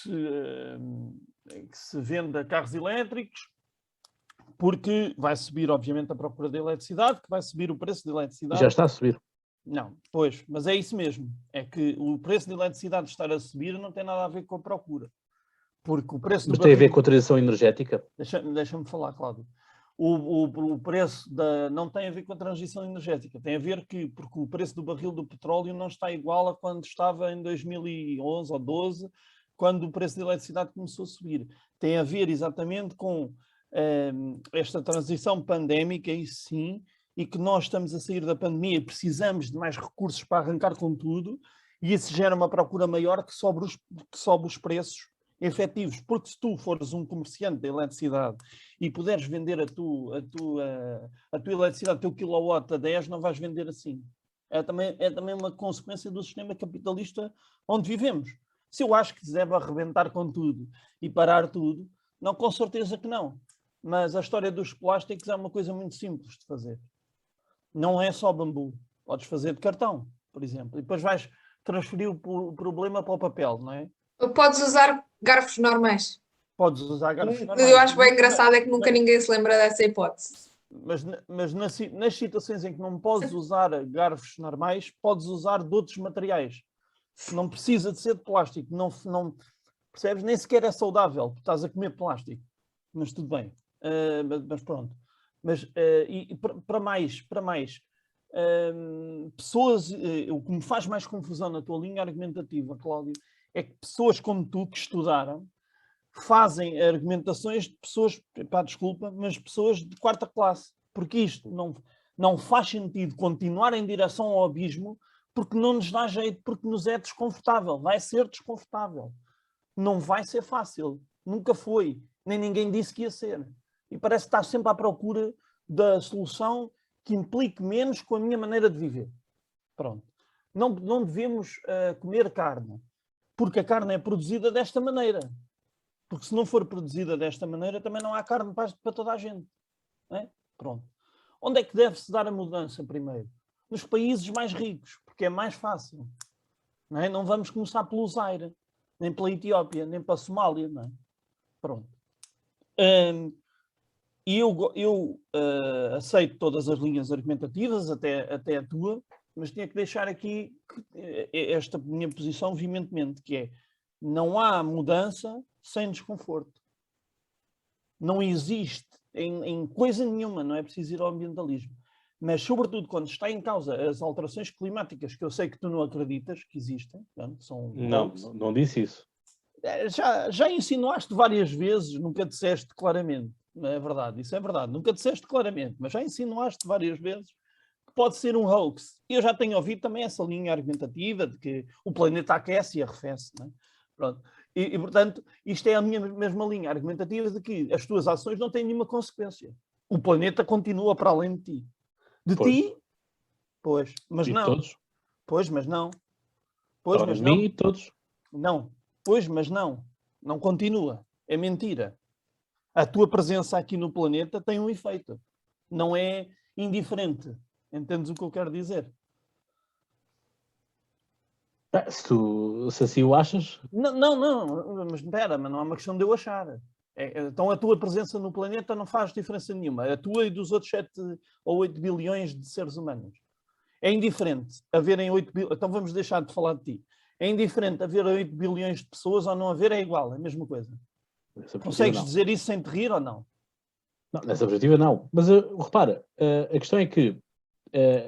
se venda carros elétricos, porque vai subir, obviamente, a procura de eletricidade, que vai subir o preço de eletricidade. Já está a subir. Não, pois, mas é isso mesmo. É que o preço de eletricidade estar a subir não tem nada a ver com a procura. Porque o preço Mas tem a ver com a transição energética? Deixa-me falar, Cláudio. O preço não tem a ver com a transição energética. Tem a ver porque o preço do barril do petróleo não está igual a quando estava em 2011 ou 2012, quando o preço da eletricidade começou a subir. Tem a ver exatamente com esta transição pandémica, e sim, e que nós estamos a sair da pandemia e precisamos de mais recursos para arrancar com tudo, e isso gera uma procura maior que sobe os preços efetivos, porque se tu fores um comerciante da eletricidade e puderes vender a tua eletricidade, o teu kilowatt a 10, não vais vender assim. É também uma consequência do sistema capitalista onde vivemos. Se eu acho que se deve arrebentar com tudo e parar tudo, não, com certeza que não. Mas a história dos plásticos é uma coisa muito simples de fazer. Não é só bambu. Podes fazer de cartão, por exemplo. E depois vais transferir o problema para o papel, não é? Podes usar garfos normais. Podes usar garfos normais. Eu acho bem engraçado é que nunca ninguém se lembra dessa hipótese. Mas nas situações em que não podes usar garfos normais, podes usar de outros materiais. Não precisa de ser de plástico. Não percebes? Nem sequer é saudável. Estás a comer plástico. Mas tudo bem. Mas pronto. Mas para mais pessoas, o que me faz mais confusão na tua linha argumentativa, Cláudio, é que pessoas como tu, que estudaram, fazem argumentações de pessoas, desculpa, mas pessoas de 4ª classe. Porque isto não faz sentido continuar em direção ao abismo, porque não nos dá jeito, porque nos é desconfortável. Vai ser desconfortável. Não vai ser fácil. Nunca foi. Nem ninguém disse que ia ser. E parece que está sempre à procura da solução que implique menos com a minha maneira de viver. Pronto. Não devemos comer carne, porque a carne é produzida desta maneira. Porque se não for produzida desta maneira, também não há carne para toda a gente. Não é? Pronto. Onde é que deve-se dar a mudança primeiro? Nos países mais ricos, porque é mais fácil. Não é? Não vamos começar pelo Zaire, nem pela Etiópia, nem pela Somália. Não é? Pronto. E eu aceito todas as linhas argumentativas, até a tua, mas tinha que deixar aqui esta minha posição veementemente, que é: não há mudança sem desconforto. não existe em coisa nenhuma, não é preciso ir ao ambientalismo. Mas, sobretudo, quando está em causa as alterações climáticas, que eu sei que tu não acreditas que existem, portanto, são hoax. Não disse isso. Já insinuaste várias vezes, nunca disseste claramente. Não é verdade, isso é verdade. Nunca disseste claramente, mas já insinuaste várias vezes que pode ser um hoax. E eu já tenho ouvido também essa linha argumentativa de que o planeta aquece e arrefece. Não é? Pronto. Portanto, isto é a minha mesma linha argumentativa de que as tuas ações não têm nenhuma consequência. O planeta continua para além de ti. De ti, pois, mas e não. Todos? Pois, mas não. Pois, Ora, mas de não. mim e todos. Não. Pois, mas não. Não continua. É mentira. A tua presença aqui no planeta tem um efeito. Não é indiferente. Entendes o que eu quero dizer? Se assim o achas, Não, mas espera, mas não é uma questão de eu achar. Então a tua presença no planeta não faz diferença nenhuma. A tua e dos outros 7 ou 8 bilhões de seres humanos. É indiferente haverem 8 bilhões. Então vamos deixar de falar de ti. É indiferente haver 8 bilhões de pessoas ou não haver, é igual, é a mesma coisa. Consegues dizer isso sem te rir ou não? Não, nessa perspectiva não. Mas repara, a questão é que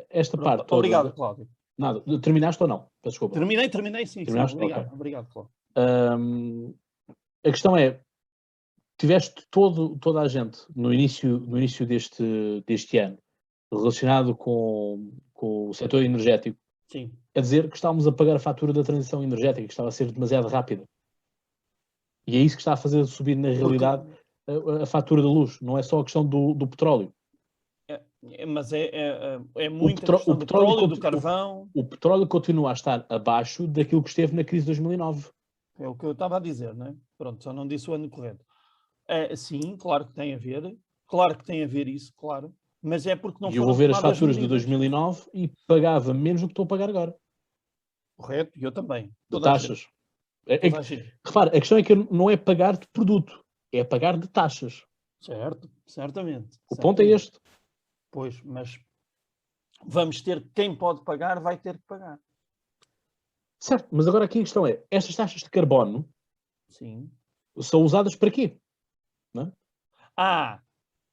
esta Pronto, parte toda... Obrigado, Cláudio. Nada, terminaste ou não? Peço desculpa. Terminei, sim. Terminaste? Obrigado, Okay. obrigado, Cláudio. A questão é, tiveste toda a gente no início deste ano relacionado com o setor energético, Sim. a dizer que estávamos a pagar a fatura da transição energética, que estava a ser demasiado rápida. E é isso que está a fazer subir, na realidade, a fatura da luz. Não é só a questão do petróleo. Mas é muita questão do petróleo, do carvão. O petróleo continua a estar abaixo daquilo que esteve na crise de 2009. É o que eu estava a dizer, não é? Pronto, só não disse o ano correto. Sim, claro que tem a ver. Claro que tem a ver isso, claro. Mas é porque não foram eu vou ver as tomadas faturas de medidas. 2009 e pagava menos do que estou a pagar agora. Correto, e eu também. De taxas. Repara, a questão é que não é pagar de produto, é pagar de taxas. Certo, certamente. O ponto é este. Pois, mas vamos ter, quem pode pagar vai ter que pagar. Certo, mas agora aqui a questão é, estas taxas de carbono Sim. são usadas para quê? Não é?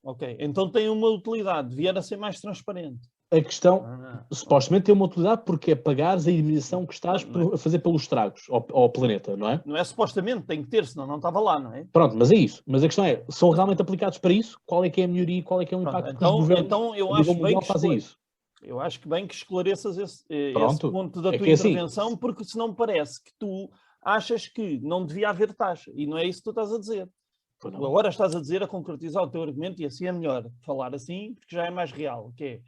Ok. Então tem uma utilidade, vier a ser mais transparente. A questão, supostamente tem uma utilidade porque é pagares a indemnização que estás a fazer pelos estragos ao planeta, não é? Não é supostamente, tem que ter, senão não estava lá, não é? Pronto, mas é isso. Mas a questão é, são realmente aplicados para isso? Qual é que é a melhoria e qual é que é o impacto que os governos então eu a acho nível mundial fazem isso? Eu acho que bem que esclareças esse ponto da tua que intervenção, assim, porque senão me parece que tu achas que não devia haver taxa, e não é isso que tu estás a dizer. Tu agora estás a dizer, a concretizar o teu argumento, e assim é melhor falar assim, porque já é mais real, que é,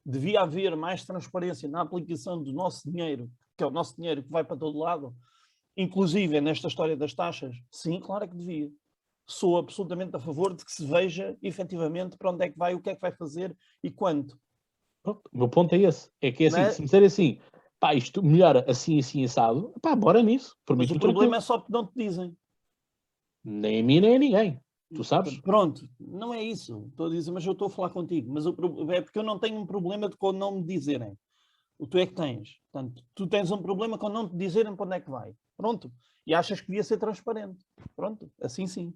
devia haver mais transparência na aplicação do nosso dinheiro, que é o nosso dinheiro que vai para todo lado, inclusive nesta história das taxas. Sim, claro que devia. Sou absolutamente a favor de que se veja efetivamente para onde é que vai, o que é que vai fazer e quanto. Pronto, o meu ponto é esse. É que é assim, se me disser assim, pá, isto melhora assim, assim, assado, pá, bora nisso. Mas o problema é só que não te dizem. Nem a mim, nem a ninguém. Tu sabes? Pronto, não é isso. Estou a dizer, mas eu estou a falar contigo. Mas é porque eu não tenho um problema de quando não me dizerem. O tu é que tens. Portanto, tu tens um problema quando não te dizerem para onde é que vai. Pronto. E achas que devia ser transparente. Pronto. Assim sim.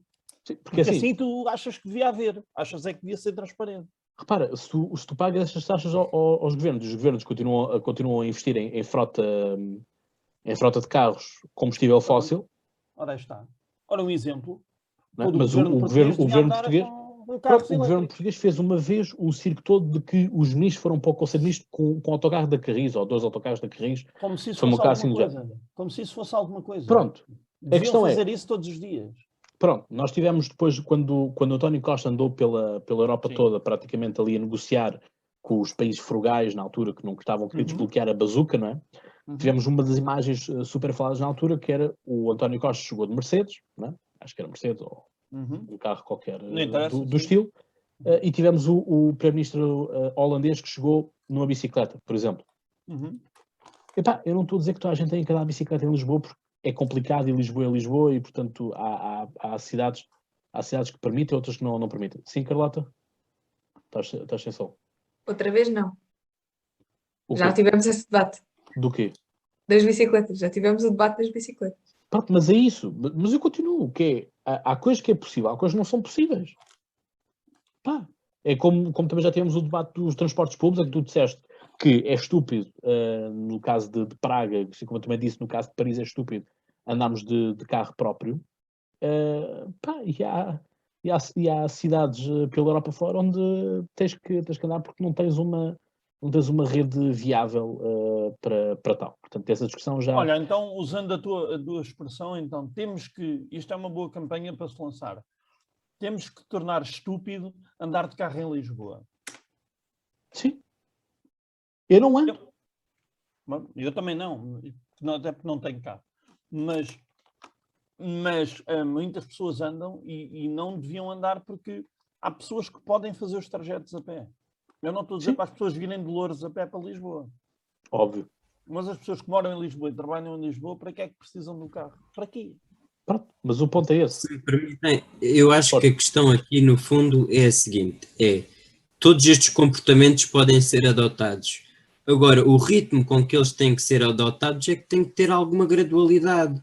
Porque assim tu achas que devia haver. Achas é que devia ser transparente. Repara, se tu pagas estas taxas aos governos, os governos continuam a investir em frota de carros, combustível fóssil. Ora aí está. Ora, um exemplo. Mas o governo português fez uma vez o circo todo de que os ministros foram para o Conselho de Ministros com o autocarro da Carris, ou 2 autocarros da Carris. Como se isso fosse alguma coisa. Como se isso fosse alguma coisa. Pronto. Deviam fazer isso todos os dias. Pronto, nós tivemos depois, quando António Costa andou pela Europa toda, praticamente ali a negociar com os países frugais na altura, que não estavam a querer desbloquear a bazuca, não é? Tivemos uma das imagens super faladas na altura, que era o António Costa chegou de Mercedes, não é? Acho que era Mercedes, ou um carro qualquer do estilo, e tivemos o primeiro-ministro holandês que chegou numa bicicleta, por exemplo. Epá, eu não estou a dizer que toda a gente tem que andar de bicicleta em Lisboa, porque é complicado, e Lisboa é Lisboa, e portanto há cidades que permitem, outras que não permitem. Sim, Carlota? Estás sem som? Outra vez não. Já tivemos esse debate. Do quê? Das bicicletas. Já tivemos o debate das bicicletas. Pronto, mas é isso. Mas eu continuo, que é, há coisas que é possível, há coisas que não são possíveis. Pá, é como também já tivemos o debate dos transportes públicos, em que tu disseste que é estúpido, no caso de Praga, assim como eu também disse, no caso de Paris é estúpido andarmos de carro próprio. Pá, e há cidades pela Europa fora onde tens que andar porque não tens uma rede viável para tal. Portanto, essa discussão já... Olha, então, usando a tua expressão, então, isto é uma boa campanha para se lançar, temos que tornar estúpido andar de carro em Lisboa. Sim. Eu não ando. Eu também não, até porque não tenho carro. Mas muitas pessoas andam e não deviam andar porque há pessoas que podem fazer os trajetos a pé. Eu não estou a dizer para as pessoas virem de Loures a pé para Lisboa. Óbvio. Mas as pessoas que moram em Lisboa e trabalham em Lisboa, para que é que precisam do carro? Para quê? Pronto, mas o ponto é esse. Se me permitem, eu acho que a questão aqui, no fundo, é a seguinte: todos estes comportamentos podem ser adotados. Agora, o ritmo com que eles têm que ser adotados é que tem que ter alguma gradualidade,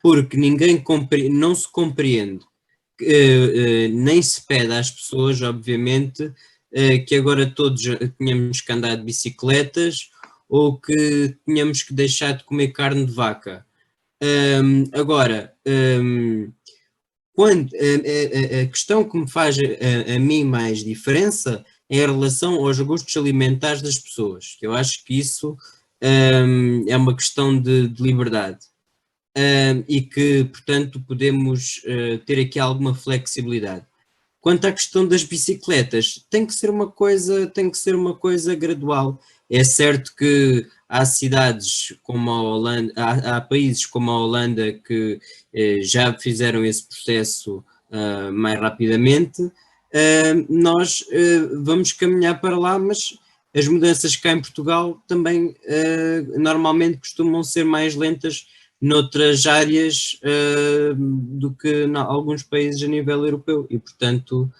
porque não se compreende, nem se pede às pessoas, obviamente, que agora todos tenhamos que andar de bicicletas ou que tenhamos que deixar de comer carne de vaca. Agora, a questão que me faz a mim mais diferença é em relação aos gostos alimentares das pessoas, que eu acho que isso é uma questão de liberdade e que, portanto, podemos ter aqui alguma flexibilidade. Quanto à questão das bicicletas, tem que ser uma coisa gradual. É certo que há cidades como a Holanda, há países como a Holanda que já fizeram esse processo mais rapidamente. Nós vamos caminhar para lá, mas as mudanças cá em Portugal também normalmente costumam ser mais lentas noutras áreas do que em alguns países a nível europeu e, portanto,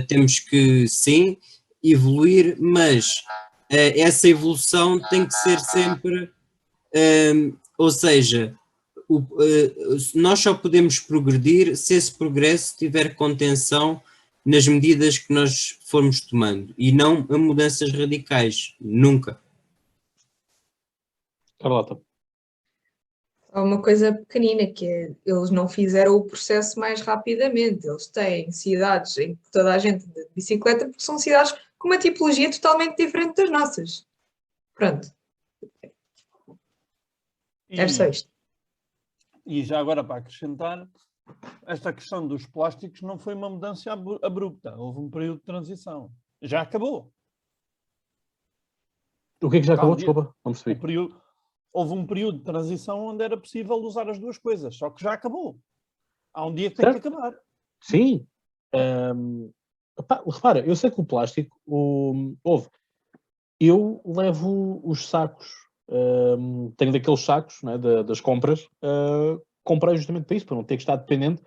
temos que, sim, evoluir, mas essa evolução tem que ser sempre, ou seja, nós só podemos progredir se esse progresso tiver contenção nas medidas que nós formos tomando e não a mudanças radicais, nunca. Carlota. Há uma coisa pequenina, que é, eles não fizeram o processo mais rapidamente. Eles têm cidades em que toda a gente anda de bicicleta, porque são cidades com uma tipologia totalmente diferente das nossas. Pronto. É só isto. E já agora, para acrescentar, esta questão dos plásticos não foi uma mudança abrupta. Houve um período de transição. Já acabou. O que é que já acabou? Desculpa, não percebi. Houve um período de transição onde era possível usar as duas coisas, só que já acabou. Há um dia que tem que acabar. Sim. Repara, eu sei que o plástico, eu levo os sacos, tenho daqueles sacos, né, das compras, comprei justamente para isso, para não ter que estar dependente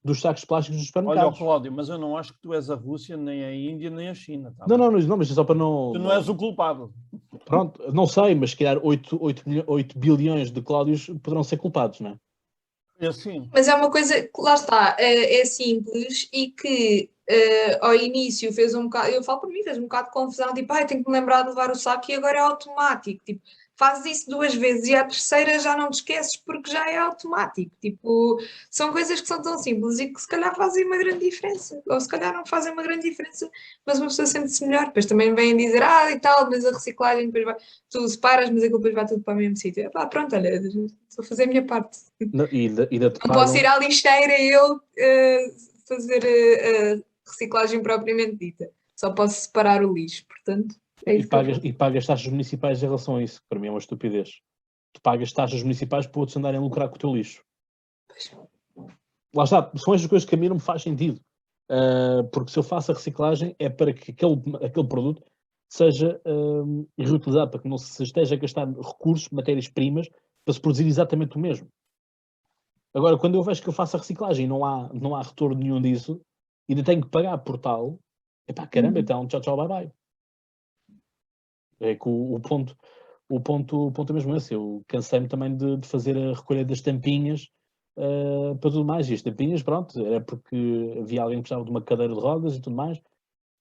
dos sacos de plásticos dos supermercados. Olha, Cláudio, mas eu não acho que tu és a Rússia, nem a Índia, nem a China. Tá? Não, mas é só para não... Tu não és o culpado. Pronto, não sei, mas se calhar 8 bilhões de Cláudios poderão ser culpados, não é? É assim. Mas é uma coisa que, lá está, é simples e que ao início fez um bocado, eu falo por mim, fez um bocado de confusão, tipo, tenho que me lembrar de levar o saco e agora é automático, tipo, fazes isso 2 vezes e à terceira já não te esqueces porque já é automático, tipo, são coisas que são tão simples e que se calhar fazem uma grande diferença, ou se calhar não fazem uma grande diferença, mas uma pessoa sente-se melhor, depois também vêm dizer, e tal, mas a reciclagem depois vai, tu separas, mas aquilo depois vai tudo para o mesmo sítio, pronto, olha, vou fazer a minha parte. Não Posso ir à lixeira e eu fazer a reciclagem propriamente dita. Só posso separar o lixo, portanto. É isso e pagas taxas municipais em relação a isso, que para mim é uma estupidez. Tu pagas taxas municipais para outros andarem a lucrar com o teu lixo. Lá está, são estas coisas que a mim não me faz sentido. Porque se eu faço a reciclagem é para que aquele produto seja reutilizado, para que não se esteja a gastar recursos, matérias-primas, para se produzir exatamente o mesmo. Agora, quando eu vejo que eu faço a reciclagem e não há retorno nenhum disso, e ainda tenho que pagar por tal, caramba, então tchau, bye bye. É que o ponto é mesmo esse. Eu cansei-me também de fazer a recolha das tampinhas para tudo mais. E as tampinhas, pronto, era porque havia alguém que precisava de uma cadeira de rodas e tudo mais.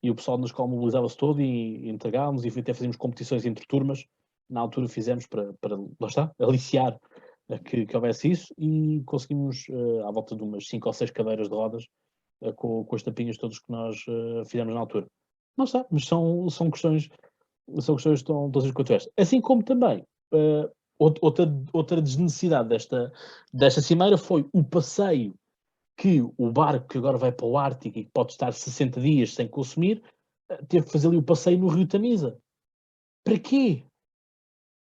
e o pessoal na escola mobilizava-se todo e entregávamos, e até fazíamos competições entre turmas. Na altura fizemos para lá está, aliciar que houvesse isso, e conseguimos, à volta de umas 5 ou 6 cadeiras de rodas, com as tampinhas todas que nós fizemos na altura. Não está, mas são questões tão quanto esta. Assim como também, outra desnecessidade desta cimeira foi o passeio que o barco que agora vai para o Ártico e que pode estar 60 dias sem consumir, teve que fazer ali o passeio no Rio Tamisa. Para quê?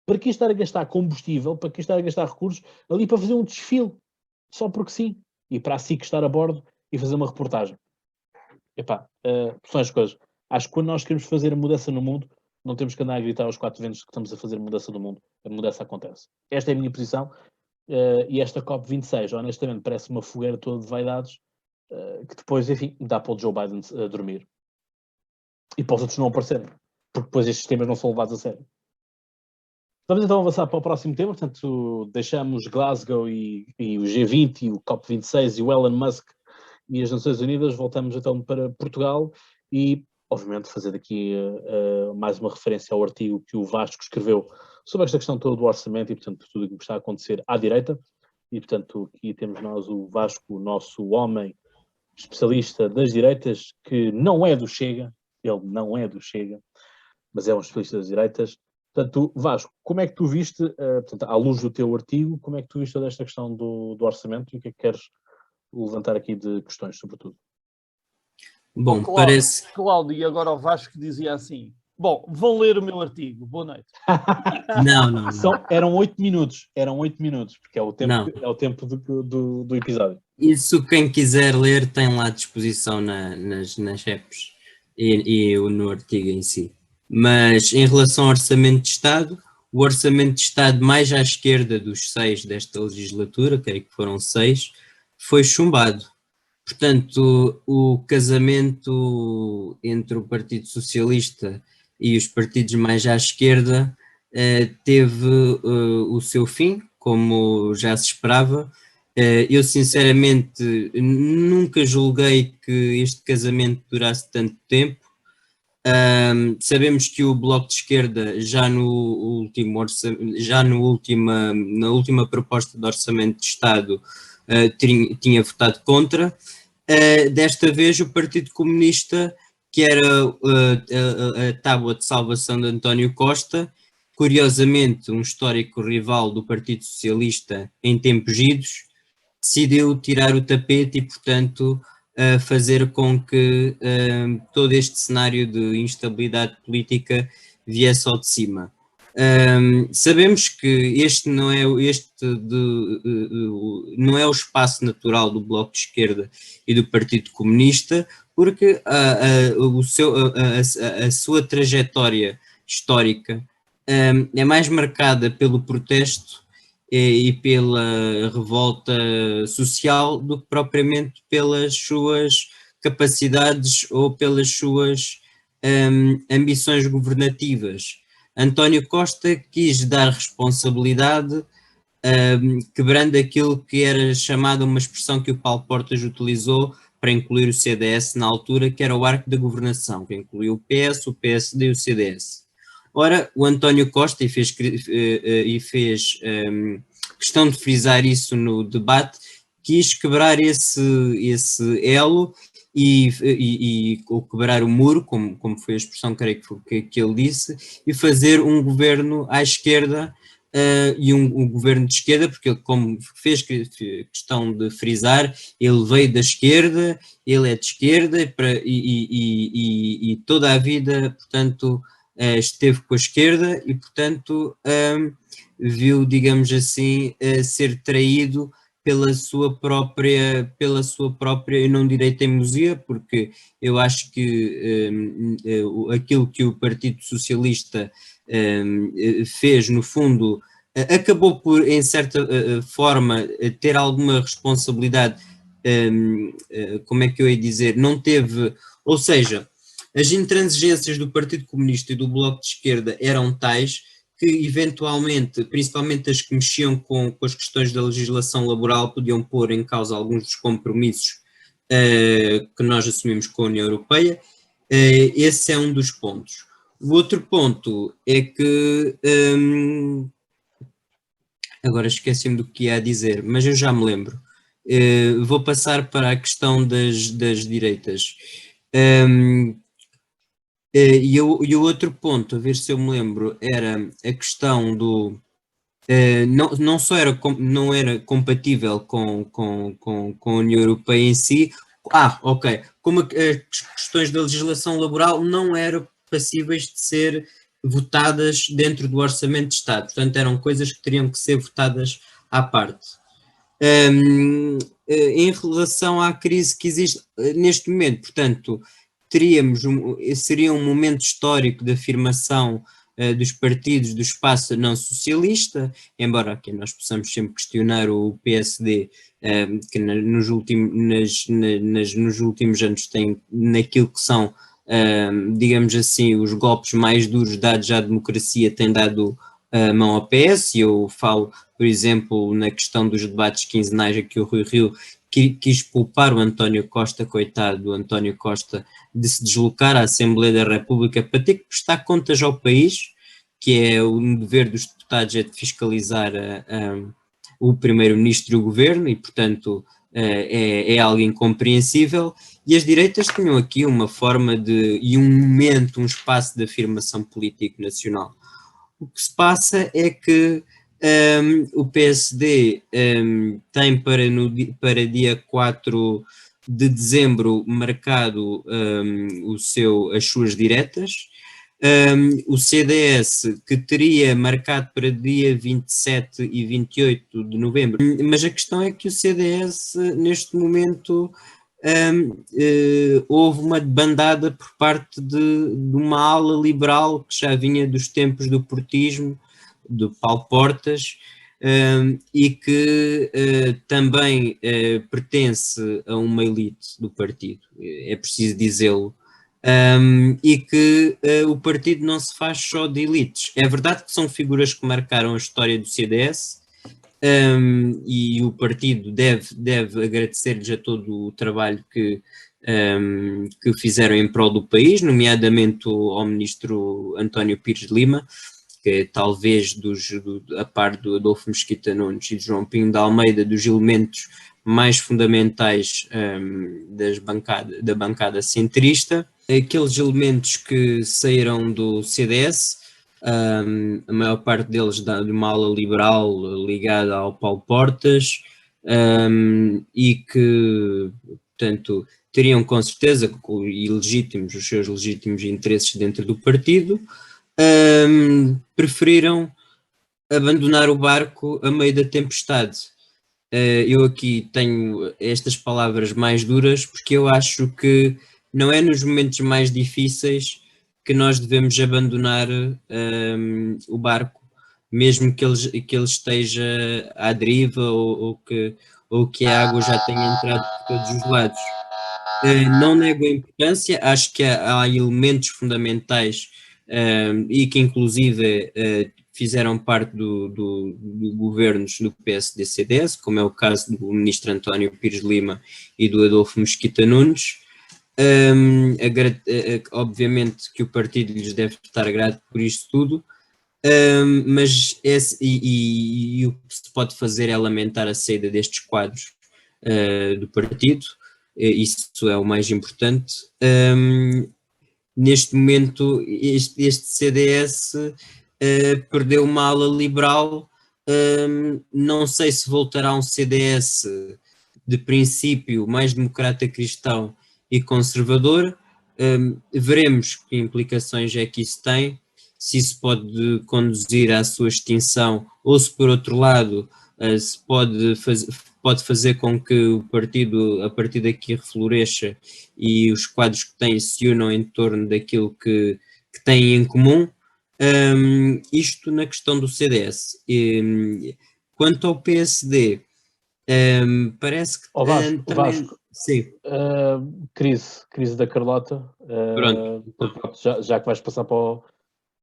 Para que estar a gastar combustível, para que estar a gastar recursos ali para fazer um desfile? Só porque sim. E para assim que estar a bordo e fazer uma reportagem. Epá, são as coisas. Acho que quando nós queremos fazer a mudança no mundo, não temos que andar a gritar aos 4 ventos que estamos a fazer a mudança do mundo. A mudança acontece. Esta é a minha posição. E esta COP26, honestamente, parece uma fogueira toda de vaidades, que depois, enfim, dá para o Joe Biden dormir. E para os outros não aparecerem. Porque depois estes temas não são levados a sério. Vamos então avançar para o próximo tema. Portanto, deixamos Glasgow e o G20 e o COP26 e o Elon Musk e as Nações Unidas. Voltamos então para Portugal e, obviamente, fazer aqui mais uma referência ao artigo que o Vasco escreveu sobre esta questão toda do orçamento e, portanto, tudo o que está a acontecer à direita. E, portanto, aqui temos nós o Vasco, o nosso homem especialista das direitas, que não é do Chega, ele não é do Chega, mas é um especialista das direitas. Portanto, Vasco, como é que tu viste, portanto, à luz do teu artigo, como é que tu viste toda esta questão do orçamento e o que é que queres levantar aqui de questões, sobretudo? Bom, Cláudio, parece... Cláudio, e agora o Vasco dizia assim, bom, vão ler o meu artigo, boa noite. Não. Eram 8 minutos, porque é o tempo do episódio. Isso quem quiser ler tem lá à disposição nas apps e no artigo em si. Mas em relação ao Orçamento de Estado, o Orçamento de Estado mais à esquerda dos 6 desta legislatura, creio que foram 6, foi chumbado. Portanto, o casamento entre o Partido Socialista e os partidos mais à esquerda teve o seu fim, como já se esperava. Eu sinceramente nunca julguei que este casamento durasse tanto tempo. Sabemos que o Bloco de Esquerda na última proposta de Orçamento de Estado tinha votado contra. Desta vez o Partido Comunista, que era a tábua de salvação de António Costa, curiosamente um histórico rival do Partido Socialista em tempos idos, decidiu tirar o tapete e, portanto, fazer com que todo este cenário de instabilidade política viesse ao de cima. Sabemos que este não é o espaço natural do Bloco de Esquerda e do Partido Comunista, porque a sua trajetória histórica é mais marcada pelo protesto e pela revolta social do que propriamente pelas suas capacidades ou pelas suas ambições governativas. António Costa quis dar responsabilidade, quebrando aquilo que era chamada uma expressão que o Paulo Portas utilizou para incluir o CDS na altura, que era o arco da governação, que incluiu o PS, o PSD e o CDS. Ora, o António Costa, e fez questão de frisar isso no debate, quis quebrar esse elo ou quebrar o muro, como foi a expressão creio que ele disse, e fazer um governo à esquerda e um governo de esquerda, porque ele, como fez questão de frisar, ele veio da esquerda, ele é de esquerda e toda a vida, portanto, esteve com a esquerda e, portanto, viu, digamos assim, ser traído pela sua própria, eu não direi teimosia, porque eu acho que aquilo que o Partido Socialista fez, no fundo, acabou por, em certa forma, ter alguma responsabilidade, como é que eu ia dizer, não teve, ou seja, as intransigências do Partido Comunista e do Bloco de Esquerda eram tais que, eventualmente, principalmente as que mexiam com as questões da legislação laboral, podiam pôr em causa alguns dos compromissos que nós assumimos com a União Europeia, Esse é um dos pontos. O outro ponto é que, agora esqueci-me do que ia dizer, mas eu já me lembro. Vou passar para a questão das direitas. E o outro ponto, a ver se eu me lembro, era a questão do... não só não era compatível com a União Europeia em si, ok, como as questões da legislação laboral não eram passíveis de ser votadas dentro do Orçamento de Estado, portanto eram coisas que teriam que ser votadas à parte. Em relação à crise que existe neste momento, portanto, seria um momento histórico de afirmação dos partidos do espaço não socialista, embora aqui nós possamos sempre questionar o PSD, que nos últimos anos tem naquilo que são, digamos assim, os golpes mais duros dados à democracia, tem dado a mão ao PS. Eu falo, por exemplo, na questão dos debates quinzenais, aqui o Rui Rio quis poupar o António Costa, coitado do António Costa, de se deslocar à Assembleia da República para ter que prestar contas ao país, que é o dever dos deputados, é de fiscalizar o primeiro-ministro e o governo, e portanto é algo incompreensível. E as direitas tinham aqui uma forma e um momento, um espaço de afirmação político nacional. O que se passa é que o PSD tem para dia 4 de dezembro marcado as suas diretas. O CDS, que teria marcado para dia 27 e 28 de novembro, mas a questão é que o CDS neste momento houve uma debandada por parte de uma ala liberal que já vinha dos tempos do portismo, do Paulo Portas, e que também pertence a uma elite do partido, é preciso dizê-lo, e que o partido não se faz só de elites. É verdade que são figuras que marcaram a história do CDS, e o partido deve agradecer-lhes a todo o trabalho que fizeram em prol do país, nomeadamente ao ministro António Pires de Lima, que talvez a par do Adolfo Mesquita Nunes e de João Pinho de Almeida, dos elementos mais fundamentais da bancada centrista. Aqueles elementos que saíram do CDS, a maior parte deles de uma ala liberal ligada ao Paulo Portas, e que, portanto, teriam com certeza os seus legítimos interesses dentro do partido, preferiram abandonar o barco a meio da tempestade. Eu aqui tenho estas palavras mais duras porque eu acho que não é nos momentos mais difíceis que nós devemos abandonar o barco, mesmo que ele esteja à deriva ou que a água já tenha entrado por todos os lados. Não nego a importância, acho que há elementos fundamentais e que inclusive fizeram parte do governos do PSD-CDS, como é o caso do ministro António Pires de Lima e do Adolfo Mesquita Nunes. Obviamente que o partido lhes deve estar grato por isto tudo, mas o que se pode fazer é lamentar a saída destes quadros do partido. Isso é o mais importante. Neste momento, este CDS perdeu uma ala liberal. Não sei se voltará a um CDS de princípio mais democrata cristão e conservador. Veremos que implicações é que isso tem, se isso pode conduzir à sua extinção ou se, por outro lado, se pode fazer com que o partido, a partir daqui, refloresça e os quadros que tem se unam em torno daquilo que têm em comum. Isto na questão do CDS. Quanto ao PSD, parece que... Vasco. Sim. Crise da Carlota. Já que vais passar para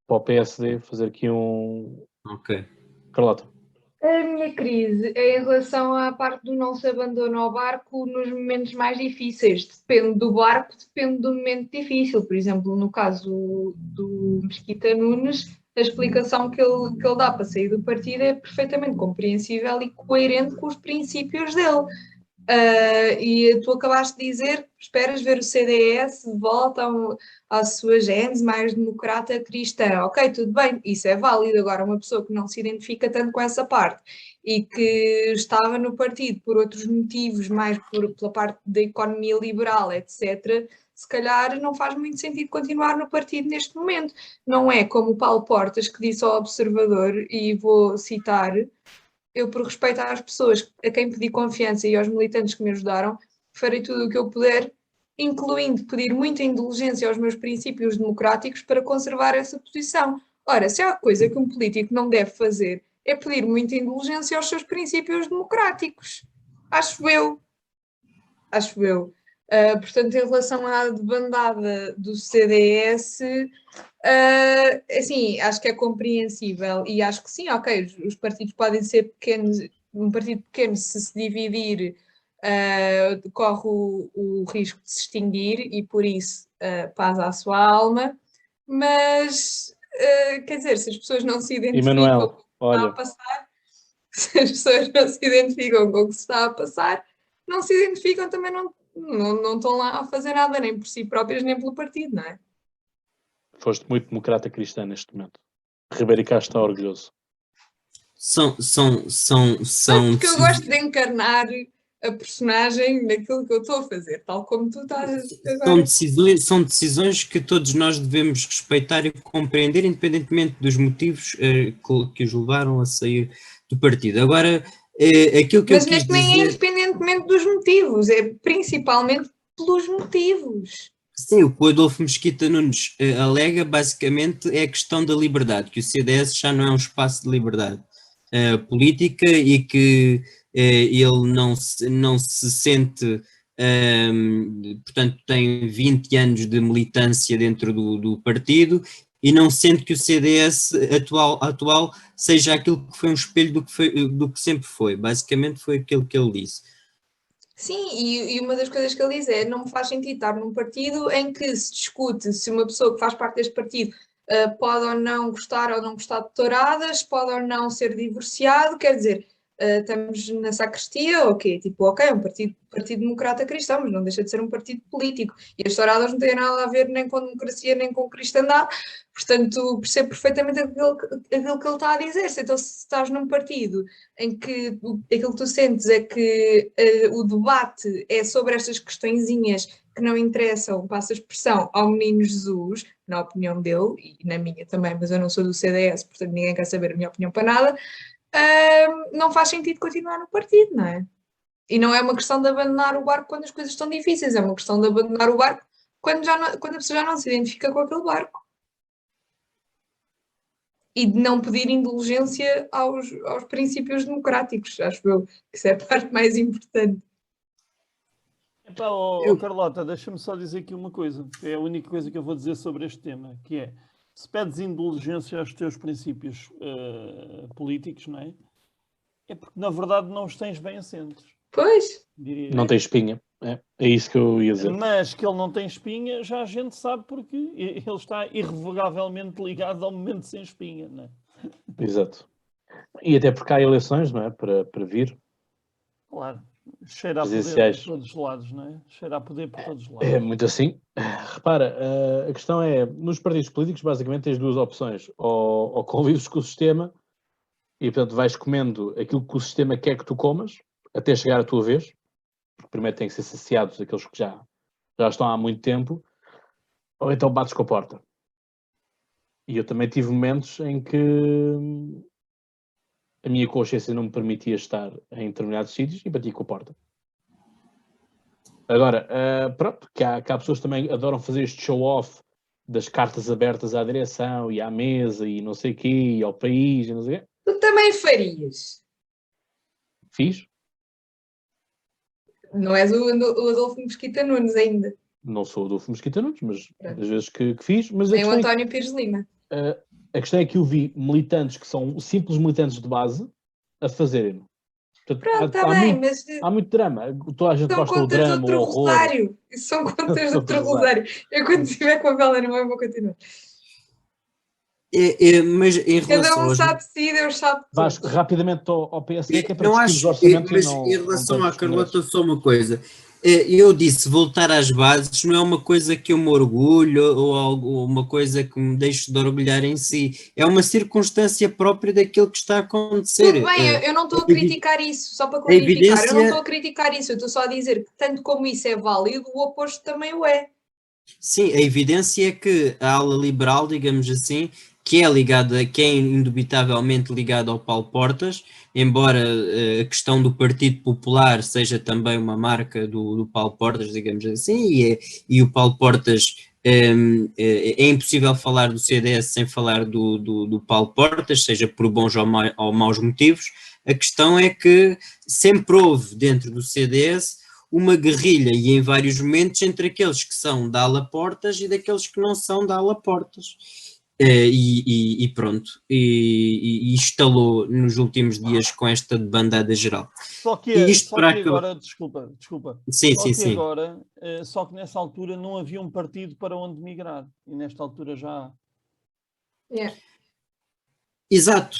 o PSD, fazer aqui um... Ok. Carlota. A minha crise é em relação à parte do não se abandono ao barco nos momentos mais difíceis. Depende do barco, depende do momento difícil. Por exemplo, no caso do Mesquita Nunes, a explicação que ele dá para sair do partido é perfeitamente compreensível e coerente com os princípios dele. E tu acabaste de dizer, esperas ver o CDS de volta à sua gênese mais democrata cristã. Ok, tudo bem, isso é válido. Agora, uma pessoa que não se identifica tanto com essa parte e que estava no partido por outros motivos, mais pela parte da economia liberal, etc., se calhar não faz muito sentido continuar no partido neste momento. Não é como o Paulo Portas, que disse ao Observador, e vou citar: eu, por respeito às pessoas a quem pedi confiança e aos militantes que me ajudaram, farei tudo o que eu puder, incluindo pedir muita indulgência aos meus princípios democráticos para conservar essa posição. Ora, se há coisa que um político não deve fazer, é pedir muita indulgência aos seus princípios democráticos. Acho eu. Acho eu. Portanto, em relação à debandada do CDS, assim, acho que é compreensível e acho que sim, ok, os partidos podem ser pequenos, um partido pequeno, se dividir, corre o risco de se extinguir e por isso paz à sua alma, mas quer dizer, se as pessoas não se identificam com o Emanuel, que está a olha, passar, se as pessoas não se identificam com o que se está a passar, não se identificam, também não estão lá a fazer nada, nem por si próprias, nem pelo partido, não é? foste muito democrata cristã neste momento. Ribeiro Castro está orgulhoso. São Porque eu gosto de encarnar a personagem naquilo que eu estou a fazer, tal como tu estás agora. são decisões que todos nós devemos respeitar e compreender, independentemente dos motivos que os levaram a sair do partido. Agora, aquilo que eu Mas quis neste nem é dizer. independentemente dos motivos, é principalmente pelos motivos. Sim, o que o Adolfo Mesquita Nunes alega basicamente é a questão da liberdade, que o CDS já não é um espaço de liberdade política e que ele não se sente, portanto, tem 20 anos de militância dentro do partido e não sente que o CDS atual seja aquilo que foi um espelho do que sempre foi. Basicamente foi aquilo que ele disse. Sim, e uma das coisas que ele diz é: não me faz sentido estar num partido em que se discute se uma pessoa que faz parte deste partido pode ou não gostar ou não gostar de touradas, pode ou não ser divorciado, quer dizer, estamos na sacristia, ok, tipo, ok, é um partido democrata cristão, mas não deixa de ser um partido político, e as touradas não têm nada a ver nem com democracia nem com cristandade, portanto percebo perfeitamente aquilo que ele está a dizer. Então, se estás num partido em que aquilo que tu sentes é que o debate é sobre estas questõezinhas que não interessam, passa a expressão, ao menino Jesus, na opinião dele, e na minha também, mas eu não sou do CDS, portanto ninguém quer saber a minha opinião para nada, não faz sentido continuar no partido, não é? E não é uma questão de abandonar o barco quando as coisas estão difíceis, é uma questão de abandonar o barco quando a pessoa já não se identifica com aquele barco. E de não pedir indulgência aos princípios democráticos, acho eu, que isso é a parte mais importante. Epá, Carlota, deixa-me só dizer aqui uma coisa, que é a única coisa que eu vou dizer sobre este tema, que é, se pedes indulgência aos teus princípios políticos, não é? É porque na verdade não os tens bem assentes. Pois. Diria. Não tem espinha. É isso que eu ia dizer. Mas que ele não tem espinha, já a gente sabe porque ele está irrevogavelmente ligado ao momento sem espinha, não é? Exato. E até porque há eleições, não é? Para vir. Claro. Cheira a poder por todos os lados, não é? Cheira a poder por todos os lados. É muito assim. Repara, a questão é, nos partidos políticos basicamente tens duas opções. Ou convives com o sistema e portanto vais comendo aquilo que o sistema quer que tu comas até chegar à tua vez. Porque primeiro têm que ser saciados aqueles que já estão há muito tempo. Ou então bates com a porta. E eu também tive momentos em que a minha consciência não me permitia estar em determinados sítios e bati com a porta. Agora, pronto, que há pessoas que também adoram fazer este show-off das cartas abertas à direção e à mesa e não sei o quê, e ao país e não sei o quê. Tu também farias. Fiz. Não és o Adolfo Mesquita Nunes ainda. Não sou o Adolfo Mesquita Nunes, mas das vezes que fiz. Mas nem o António Pires Lima. A questão é que eu vi militantes que são simples militantes de base a fazerem. Portanto, Pronto, está bem, mas há muito drama. Toda a gente são gosta do contas de drama, o outro horror. rosário. Isso são contas de outro rosário. Eu quando estiver com a vela na mão, eu vou continuar. Mas em Cada relação um aos... sabe de si, eu sabe de Vasco, todos. rapidamente ao PSD, que é para Não discutirmos acho, orçamento mas e em não relação à tantos congressos. Carlota, só uma coisa. Eu disse voltar às bases não é uma coisa que eu me orgulho ou algo, uma coisa que me deixo de orgulhar em si. É uma circunstância própria daquilo que está a acontecer. Tudo bem, eu não estou a criticar isso, só para a clarificar, eu não evidência, estou a criticar isso, eu estou só a dizer que tanto como isso é válido, o oposto também o é. sim, a evidência é que a ala liberal, digamos assim, que é ligada, que é indubitavelmente ligada ao Paulo Portas, embora a questão do Partido Popular seja também uma marca do Paulo Portas, digamos assim, e o Paulo Portas é impossível falar do CDS sem falar do Paulo Portas, seja por bons ou maus motivos. A questão é que sempre houve dentro do CDS uma guerrilha e em vários momentos entre aqueles que são da ala Portas e daqueles que não são da ala Portas. E pronto, e instalou nos últimos dias com esta bandada geral. Só que, E isto só para que acabar... agora, desculpa. Sim, Só sim, que sim. agora, só que nessa altura não havia um partido para onde migrar. E nesta altura já há. Yeah. Exato.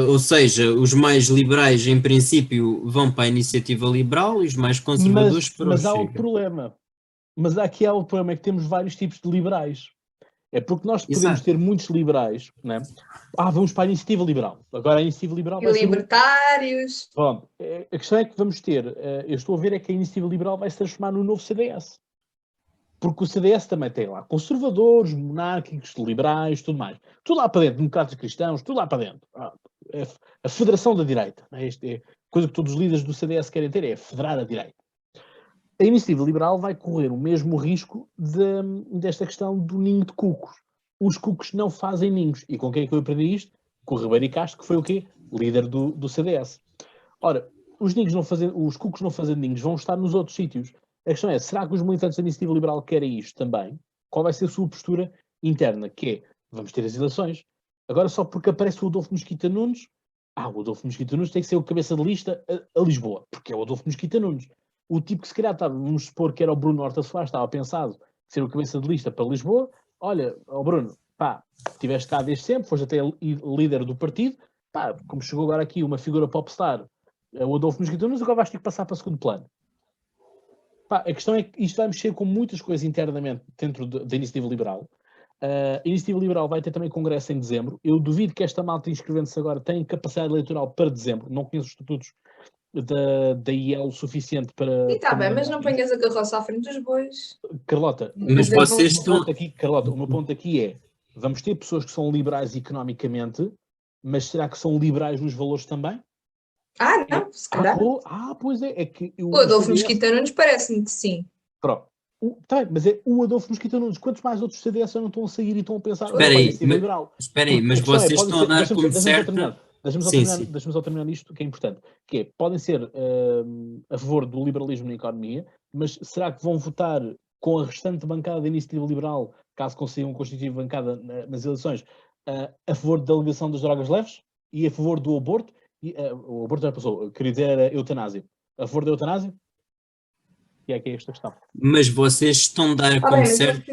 Ou seja, os mais liberais, em princípio, vão para a iniciativa liberal e os mais conservadores para o Mas há Chega. outro problema. Mas aqui há outro problema, é que temos vários tipos de liberais. É porque nós podemos Exato. ter muitos liberais, né? Vamos para a iniciativa liberal. Agora a iniciativa liberal E vai ser... libertários. Pronto. A questão é que vamos ter, eu estou a ver é que a iniciativa liberal vai se transformar no novo CDS. Porque o CDS também tem lá conservadores, monárquicos, liberais, tudo mais. Tudo lá para dentro, democratas cristãos, tudo lá para dentro. A federação da direita. Né? Isto é coisa que todos os líderes do CDS querem ter, é federar a direita. A iniciativa liberal vai correr o mesmo risco desta questão do ninho de cucos. Os cucos não fazem ninhos. E com quem é que eu aprendi isto? Com o Ribeiro Castro, que foi o quê? Líder do CDS. Ora, os cucos não fazendo ninhos vão estar nos outros sítios. A questão é, será que os militantes da iniciativa liberal querem isto também? Qual vai ser a sua postura interna? Que é, vamos ter as eleições. Agora só porque aparece o Adolfo Mesquita Nunes, o Adolfo Mesquita Nunes tem que ser o cabeça de lista a Lisboa, porque é o Adolfo Mesquita Nunes. O tipo que se calhar vamos supor que era o Bruno Horta Soares, estava pensado ser o cabeça de lista para Lisboa. Olha, Bruno, estiveste cá desde sempre, foste até líder do partido, como chegou agora aqui uma figura popstar, o Adolfo Mesquita Nunes, agora vais ter que passar para o segundo plano. A questão é que isto vai mexer com muitas coisas internamente dentro da Iniciativa Liberal. A Iniciativa Liberal vai ter também congresso em dezembro. Eu duvido que esta malta inscrevendo-se agora tenha capacidade eleitoral para dezembro. Não conheço os estatutos da IEL suficiente para... E está bem, mas não ponhas a carroça à frente dos bois. Carlota, Mas vocês estão... Carlota, o meu ponto aqui é, vamos ter pessoas que são liberais economicamente, mas será que são liberais nos valores também? Não, se calhar. Pois é que... O Adolfo Mesquita Nunes parece-me que sim. Pronto. Mas é o Adolfo Mesquita Nunes. Quantos mais outros CDS não estão a sair e estão a pensar... Espera aí, mas vocês estão a dar como certo... Deixa-me só terminar isto, que é importante. Que é, podem ser a favor do liberalismo na economia, mas será que vão votar com a restante bancada da Iniciativa Liberal, caso consigam constituir bancada nas eleições, a favor da legalização das drogas leves e a favor do aborto? O aborto já passou, queria dizer era eutanásia. A favor da eutanásia? E é que é esta questão. Mas vocês estão a dar como certo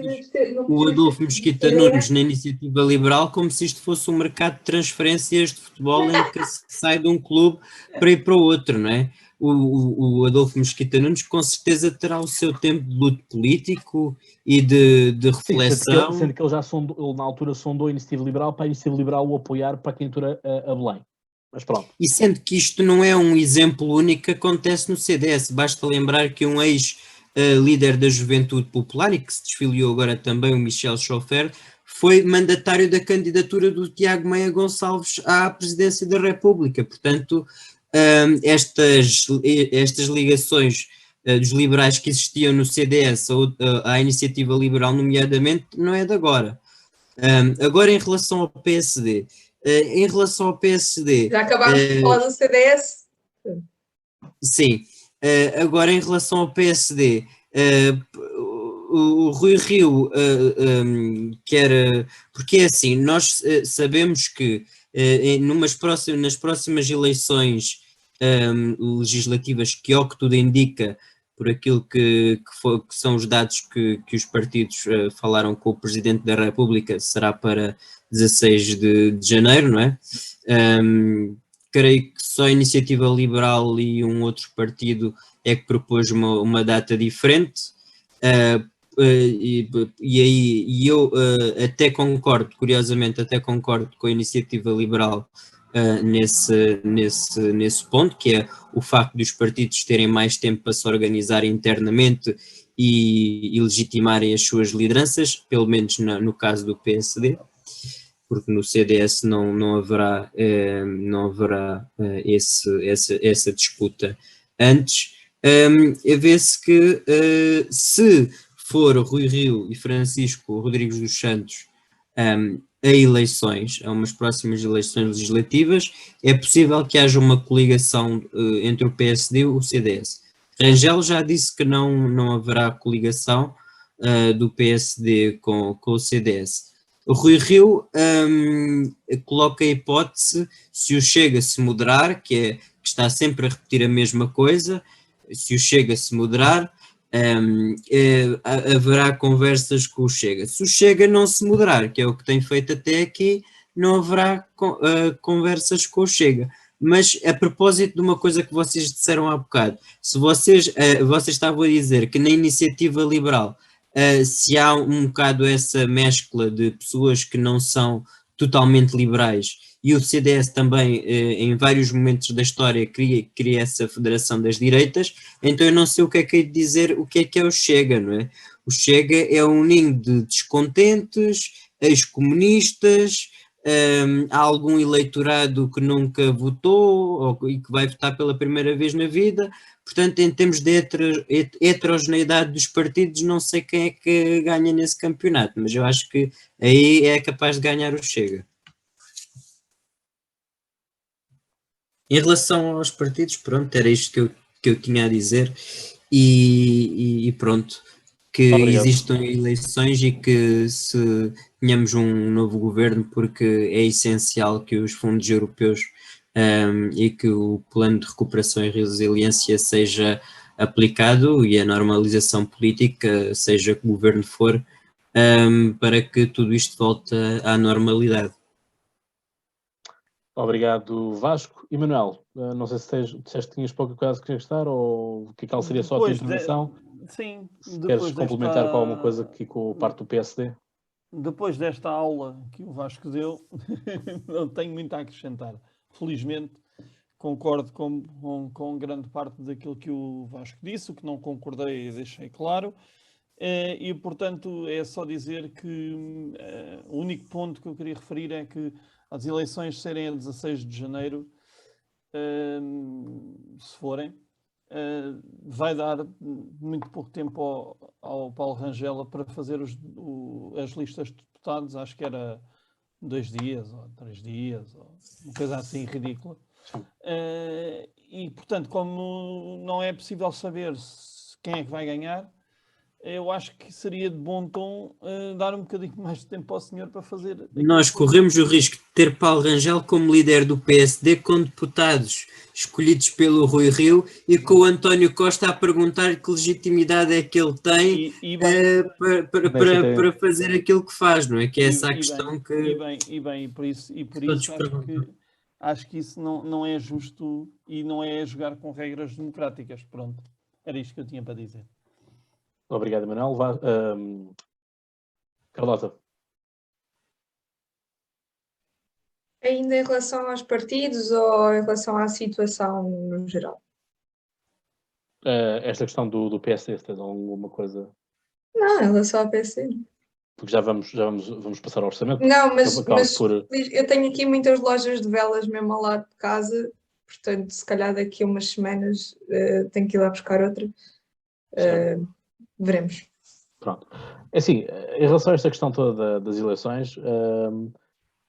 o Adolfo Mesquita Nunes na Iniciativa Liberal como se isto fosse um mercado de transferências de futebol em que se sai de um clube para ir para o outro, não é? O Adolfo Mesquita Nunes com certeza terá o seu tempo de luto político e de reflexão. Sim, sendo que ele na altura sondou a Iniciativa Liberal para a Iniciativa Liberal o apoiar para a candidatura a Belém. Mas pronto. E sendo que isto não é um exemplo único que acontece no CDS, basta lembrar que um ex-líder da Juventude Popular, e que se desfiliou agora também, o Michel Chofer, foi mandatário da candidatura do Tiago Meia Gonçalves à presidência da República. Portanto, estas ligações dos liberais que existiam no CDS à iniciativa liberal, nomeadamente, não é de agora. Agora, em relação ao PSD... Já acabámos de falar do CDS? Sim. Agora, em relação ao PSD, o Rui Rio quer... Porque é assim, nós sabemos que nas próximas eleições legislativas, que ao que tudo indica, por aquilo que são os dados que os partidos falaram com o Presidente da República, será para 16 de janeiro, não é? Creio que só a Iniciativa Liberal e um outro partido é que propôs uma data diferente, e eu até concordo, curiosamente, com a Iniciativa Liberal nesse ponto, que é o facto de os partidos terem mais tempo para se organizar internamente e legitimarem as suas lideranças, pelo menos no caso do PSD, porque no CDS não haverá essa disputa antes. Vê-se que se for Rui Rio e Francisco Rodrigues dos Santos a eleições, a umas próximas eleições legislativas, é possível que haja uma coligação entre o PSD e o CDS. Rangel já disse que não haverá coligação do PSD com o CDS. O Rui Rio coloca a hipótese, se o Chega se moderar, que está sempre a repetir a mesma coisa, se o Chega se moderar, haverá conversas com o Chega. Se o Chega não se moderar, que é o que tem feito até aqui, não haverá conversas com o Chega. Mas a propósito de uma coisa que vocês disseram há bocado, se vocês estavam a dizer que na Iniciativa Liberal se há um bocado essa mescla de pessoas que não são totalmente liberais, e o CDS também, em vários momentos da história, cria essa federação das direitas, então eu não sei o que é que é de dizer, o que é o Chega, não é? O Chega é um ninho de descontentes, ex-comunistas, há algum eleitorado que nunca votou e que vai votar pela primeira vez na vida. Portanto, em termos de heterogeneidade dos partidos, não sei quem é que ganha nesse campeonato, mas eu acho que aí é capaz de ganhar o Chega. Em relação aos partidos, pronto, era isto que eu tinha a dizer, e pronto, que Obrigado. existam eleições e que se tenhamos um novo governo, porque é essencial que os fundos europeus e que o plano de recuperação e resiliência seja aplicado e a normalização política, seja que governo for, para que tudo isto volte à normalidade. Obrigado, Vasco. E Manuel, não sei se disseste que tinhas pouca coisa que estar ou que tal seria só a tua intervenção. Sim, Queres complementar com alguma coisa aqui com a parte do PSD? Depois desta aula que o Vasco deu, não tenho muito a acrescentar. Felizmente, concordo com grande parte daquilo que o Vasco disse. O que não concordei, deixei claro. E, portanto, é só dizer que o único ponto que eu queria referir é que as eleições serem a 16 de janeiro, se forem, vai dar muito pouco tempo ao Paulo Rangel para fazer as listas de deputados. Acho que era 2 dias ou 3 dias, ou uma coisa assim ridícula. E, portanto, como não é possível saber quem é que vai ganhar, eu acho que seria de bom tom dar um bocadinho mais de tempo ao senhor para fazer... Nós corremos o risco de ter Paulo Rangel como líder do PSD com deputados escolhidos pelo Rui Rio e com o António Costa a perguntar que legitimidade é que ele tem para fazer aquilo que faz, não é? Que é essa a questão que... E por isso acho que isso não é justo e não é jogar com regras democráticas. Pronto, era isto que eu tinha para dizer. Obrigado, Manuel. Carlota. Ainda em relação aos partidos ou em relação à situação no geral? Esta questão do PSD, se tens alguma coisa? Não, em relação ao PC. Porque já vamos passar ao orçamento. Não, mas eu tenho aqui muitas lojas de velas mesmo ao lado de casa, portanto, se calhar daqui a umas semanas tenho que ir lá buscar outra. Veremos. Pronto. É assim, em relação a esta questão toda das eleições,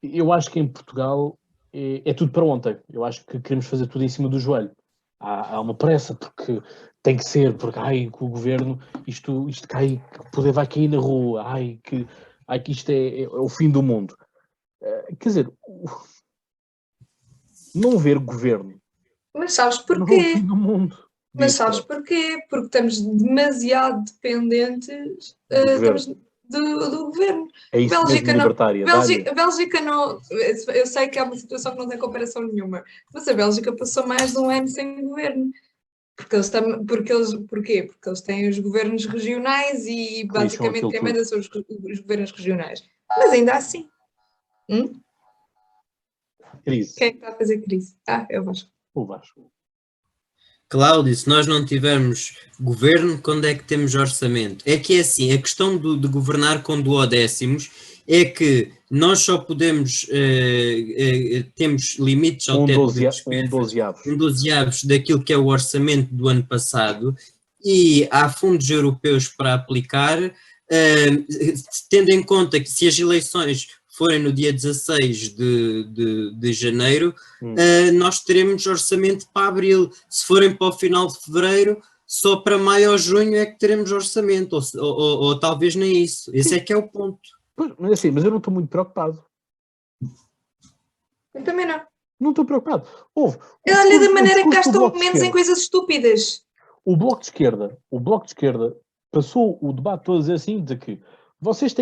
eu acho que em Portugal é tudo para ontem. Eu acho que queremos fazer tudo em cima do joelho. Há uma pressa, porque tem que ser, porque com o governo isto cai, o poder vai cair na rua, que isto é o fim do mundo. Quer dizer, não haver governo. Mas sabes Não é o porquê? fim do mundo. Mas Diz, sabes porquê? Porque estamos demasiado dependentes estamos do governo. é isso mesmo, Bélgica não, libertária. Dá-lhe. A Bélgica não. Eu sei que é uma situação que não tem comparação nenhuma, mas a Bélgica passou mais de um ano sem governo. Porquê? Porque eles têm os governos regionais e Que lixam basicamente aquilo quem tudo. manda são os governos regionais. Mas ainda assim. Crise. Quem é que está a fazer crise? Eu acho. O Vasco. Cláudio, se nós não tivermos governo, quando é que temos orçamento? É que é assim, a questão de governar com duodécimos é que nós só podemos, temos limites ao teto de despesas, um dozeavos daquilo que é o orçamento do ano passado, e há fundos europeus para aplicar, tendo em conta que se as eleições forem no dia 16 de janeiro, nós teremos orçamento para abril. Se forem para o final de fevereiro, só para maio ou junho é que teremos orçamento, ou talvez nem isso. Esse é que é o ponto. Pois, mas assim, mas eu não estou muito preocupado. Eu também não. Não estou preocupado. Olha da maneira que gastam menos em coisas estúpidas. O Bloco de Esquerda passou o debate todo a dizer assim, de que vocês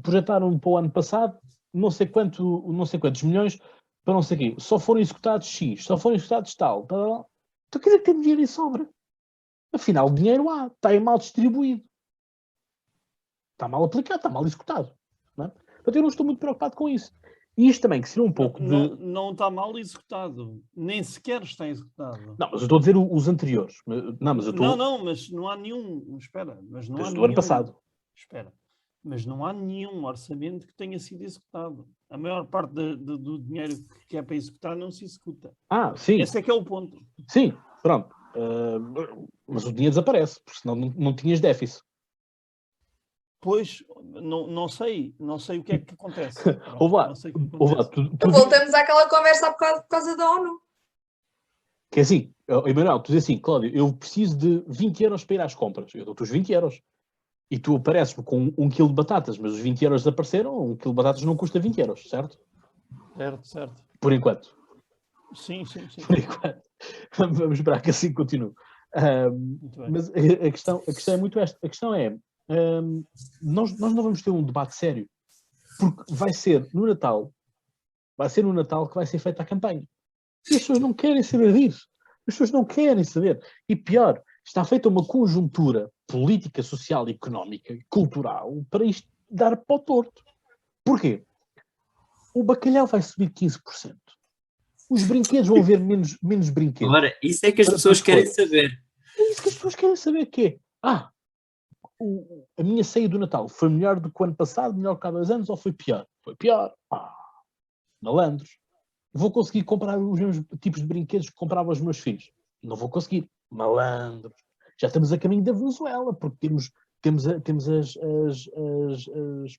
projetaram para o ano passado não sei quantos milhões para não sei o quê. Só foram executados X, só foram executados tal. Então quer dizer que tem dinheiro em sobra. Afinal, o dinheiro está aí mal distribuído. Está mal aplicado, está mal executado. Não é? Portanto, eu não estou muito preocupado com isso. E isto também, que seria um pouco de... Não está mal executado. Nem sequer está executado. Não, mas eu estou a dizer os anteriores. Mas não há nenhum... Espera. Mas não há do ano passado. Espera. Mas não há nenhum orçamento que tenha sido executado. A maior parte do dinheiro que é para executar não se executa. Sim. Esse é que é o ponto. Sim, pronto. Mas o dinheiro desaparece, porque senão não tinhas déficit. Pois, não sei o que é que acontece. Voltamos àquela conversa por causa da ONU. Que é assim, Emanuel, tu dizes assim, Cláudio, eu preciso de 20 euros para ir às compras. Eu dou-te os 20 euros. E tu apareces-me com 1 quilo de batatas, mas os 20 euros desapareceram, 1 quilo de batatas não custa 20 euros, certo? Certo. Por enquanto. Sim. Por enquanto. Vamos esperar que assim continue. Mas a questão é muito esta. A questão é, nós não vamos ter um debate sério, porque vai ser no Natal que vai ser feita a campanha. E as pessoas não querem saber disso. As pessoas não querem saber. E pior, está feita uma conjuntura política, social, económica, cultural, para isto dar para o torto. Porquê? O bacalhau vai subir 15%. Os brinquedos vão haver menos brinquedos. Ora, isso é que as pessoas querem saber. É isso que as pessoas querem saber, que é, a minha ceia do Natal foi melhor do que o ano passado, melhor que há 2 anos, ou foi pior? Foi pior. Malandros. Vou conseguir comprar os mesmos tipos de brinquedos que comprava aos meus filhos? Não vou conseguir. Malandros. Já estamos a caminho da Venezuela, porque temos as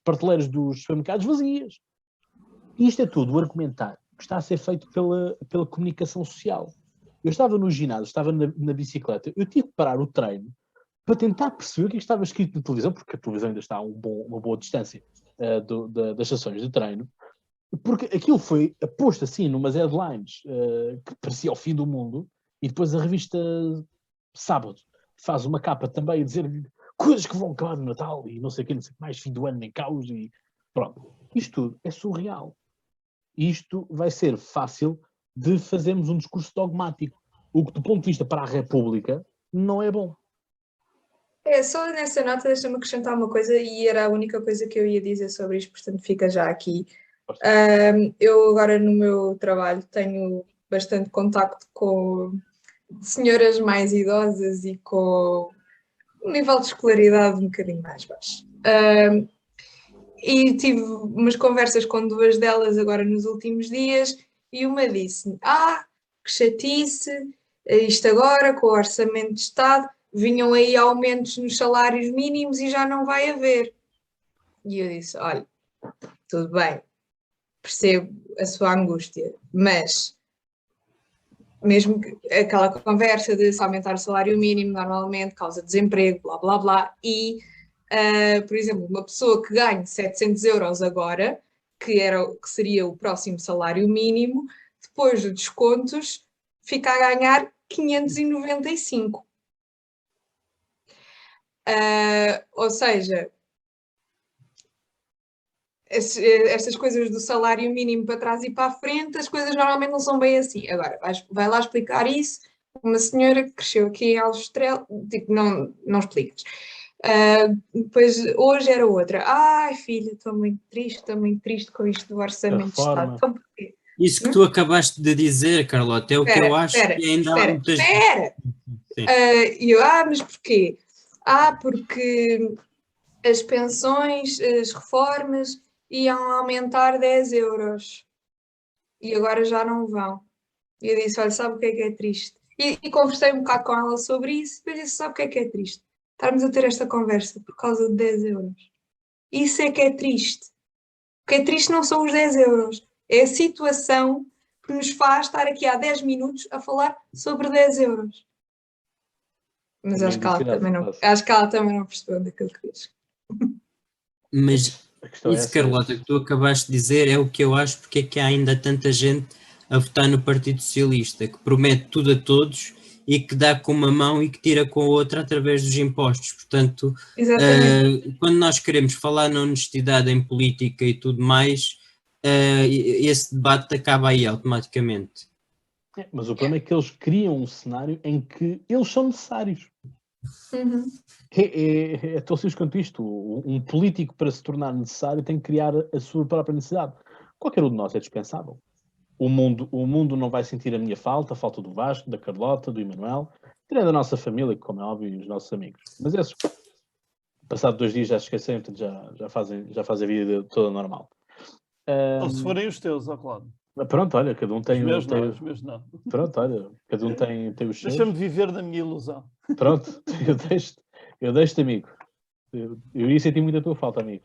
prateleiras dos supermercados vazias. E isto é tudo o argumentário que está a ser feito pela comunicação social. Eu estava no ginásio, estava na bicicleta, eu tive que parar o treino para tentar perceber o que estava escrito na televisão, porque a televisão ainda está a uma boa distância das estações de treino, porque aquilo foi posto assim numas headlines que parecia o fim do mundo, e depois a revista Sábado faz uma capa também a dizer coisas que vão acabar no Natal e não sei o que mais, fim do ano nem caos e pronto. Isto tudo é surreal. Isto vai ser fácil de fazermos um discurso dogmático, o que do ponto de vista para a República não é bom. Só nessa nota deixa-me acrescentar uma coisa, e era a única coisa que eu ia dizer sobre isto, portanto fica já aqui. Eu agora no meu trabalho tenho bastante contacto com senhoras mais idosas e com um nível de escolaridade um bocadinho mais baixo. E tive umas conversas com 2 delas agora nos últimos dias, e uma disse-me, que chatice, isto agora com o orçamento de Estado, vinham aí aumentos nos salários mínimos e já não vai haver. E eu disse, olha, tudo bem, percebo a sua angústia, mas mesmo que aquela conversa de se aumentar o salário mínimo normalmente causa desemprego, blá blá blá, e por exemplo, uma pessoa que ganha 700 euros agora, que seria o próximo salário mínimo, depois de descontos, fica a ganhar 595. Ou seja, estas coisas do salário mínimo para trás e para a frente, as coisas normalmente não são bem assim. Agora, vai lá explicar isso. Uma senhora que cresceu aqui em Aljustrel, tipo, não explicas. Depois, hoje era outra. Ai, filha, estou muito triste com isto do Orçamento de Estado. Então, porquê? Isso que tu acabaste de dizer, Carlota, é o que eu acho que ainda há muitas... Espera! Mas porquê? Porque as pensões, as reformas iam aumentar 10 euros e agora já não vão. E eu disse, olha, sabe o que é triste? E conversei um bocado com ela sobre isso e eu disse, sabe o que é triste? Estarmos a ter esta conversa por causa de 10 euros. Isso é que é triste. O que é triste não são os 10 euros, é a situação que nos faz estar aqui há 10 minutos a falar sobre 10 euros. Mas acho que ela também não percebeu daquilo que diz. Mas isso, Carlota, que tu acabaste de dizer é o que eu acho, porque é que há ainda tanta gente a votar no Partido Socialista, que promete tudo a todos e que dá com uma mão e que tira com a outra através dos impostos. Portanto, quando nós queremos falar na honestidade em política e tudo mais, esse debate acaba aí automaticamente. Mas o problema é que eles criam um cenário em que eles são necessários. É tão simples quanto isto. Um político, para se tornar necessário, tem que criar a sua própria necessidade. Qualquer um de nós é dispensável. O mundo não vai sentir a minha falta, a falta do Vasco, da Carlota, do Emanuel, tirando a nossa família, como é óbvio, e os nossos amigos. Mas esses, passado 2 dias, já se esqueceram, portanto já fazem a vida toda normal. Ou se forem os teus, ó Cláudio. Pronto, olha, cada um tem... Os meus não. Pronto, olha, cada um tem os seus. Deixa-me viver na minha ilusão. Pronto, eu deixo-te, amigo. Eu ia sentir muito a tua falta, amigo.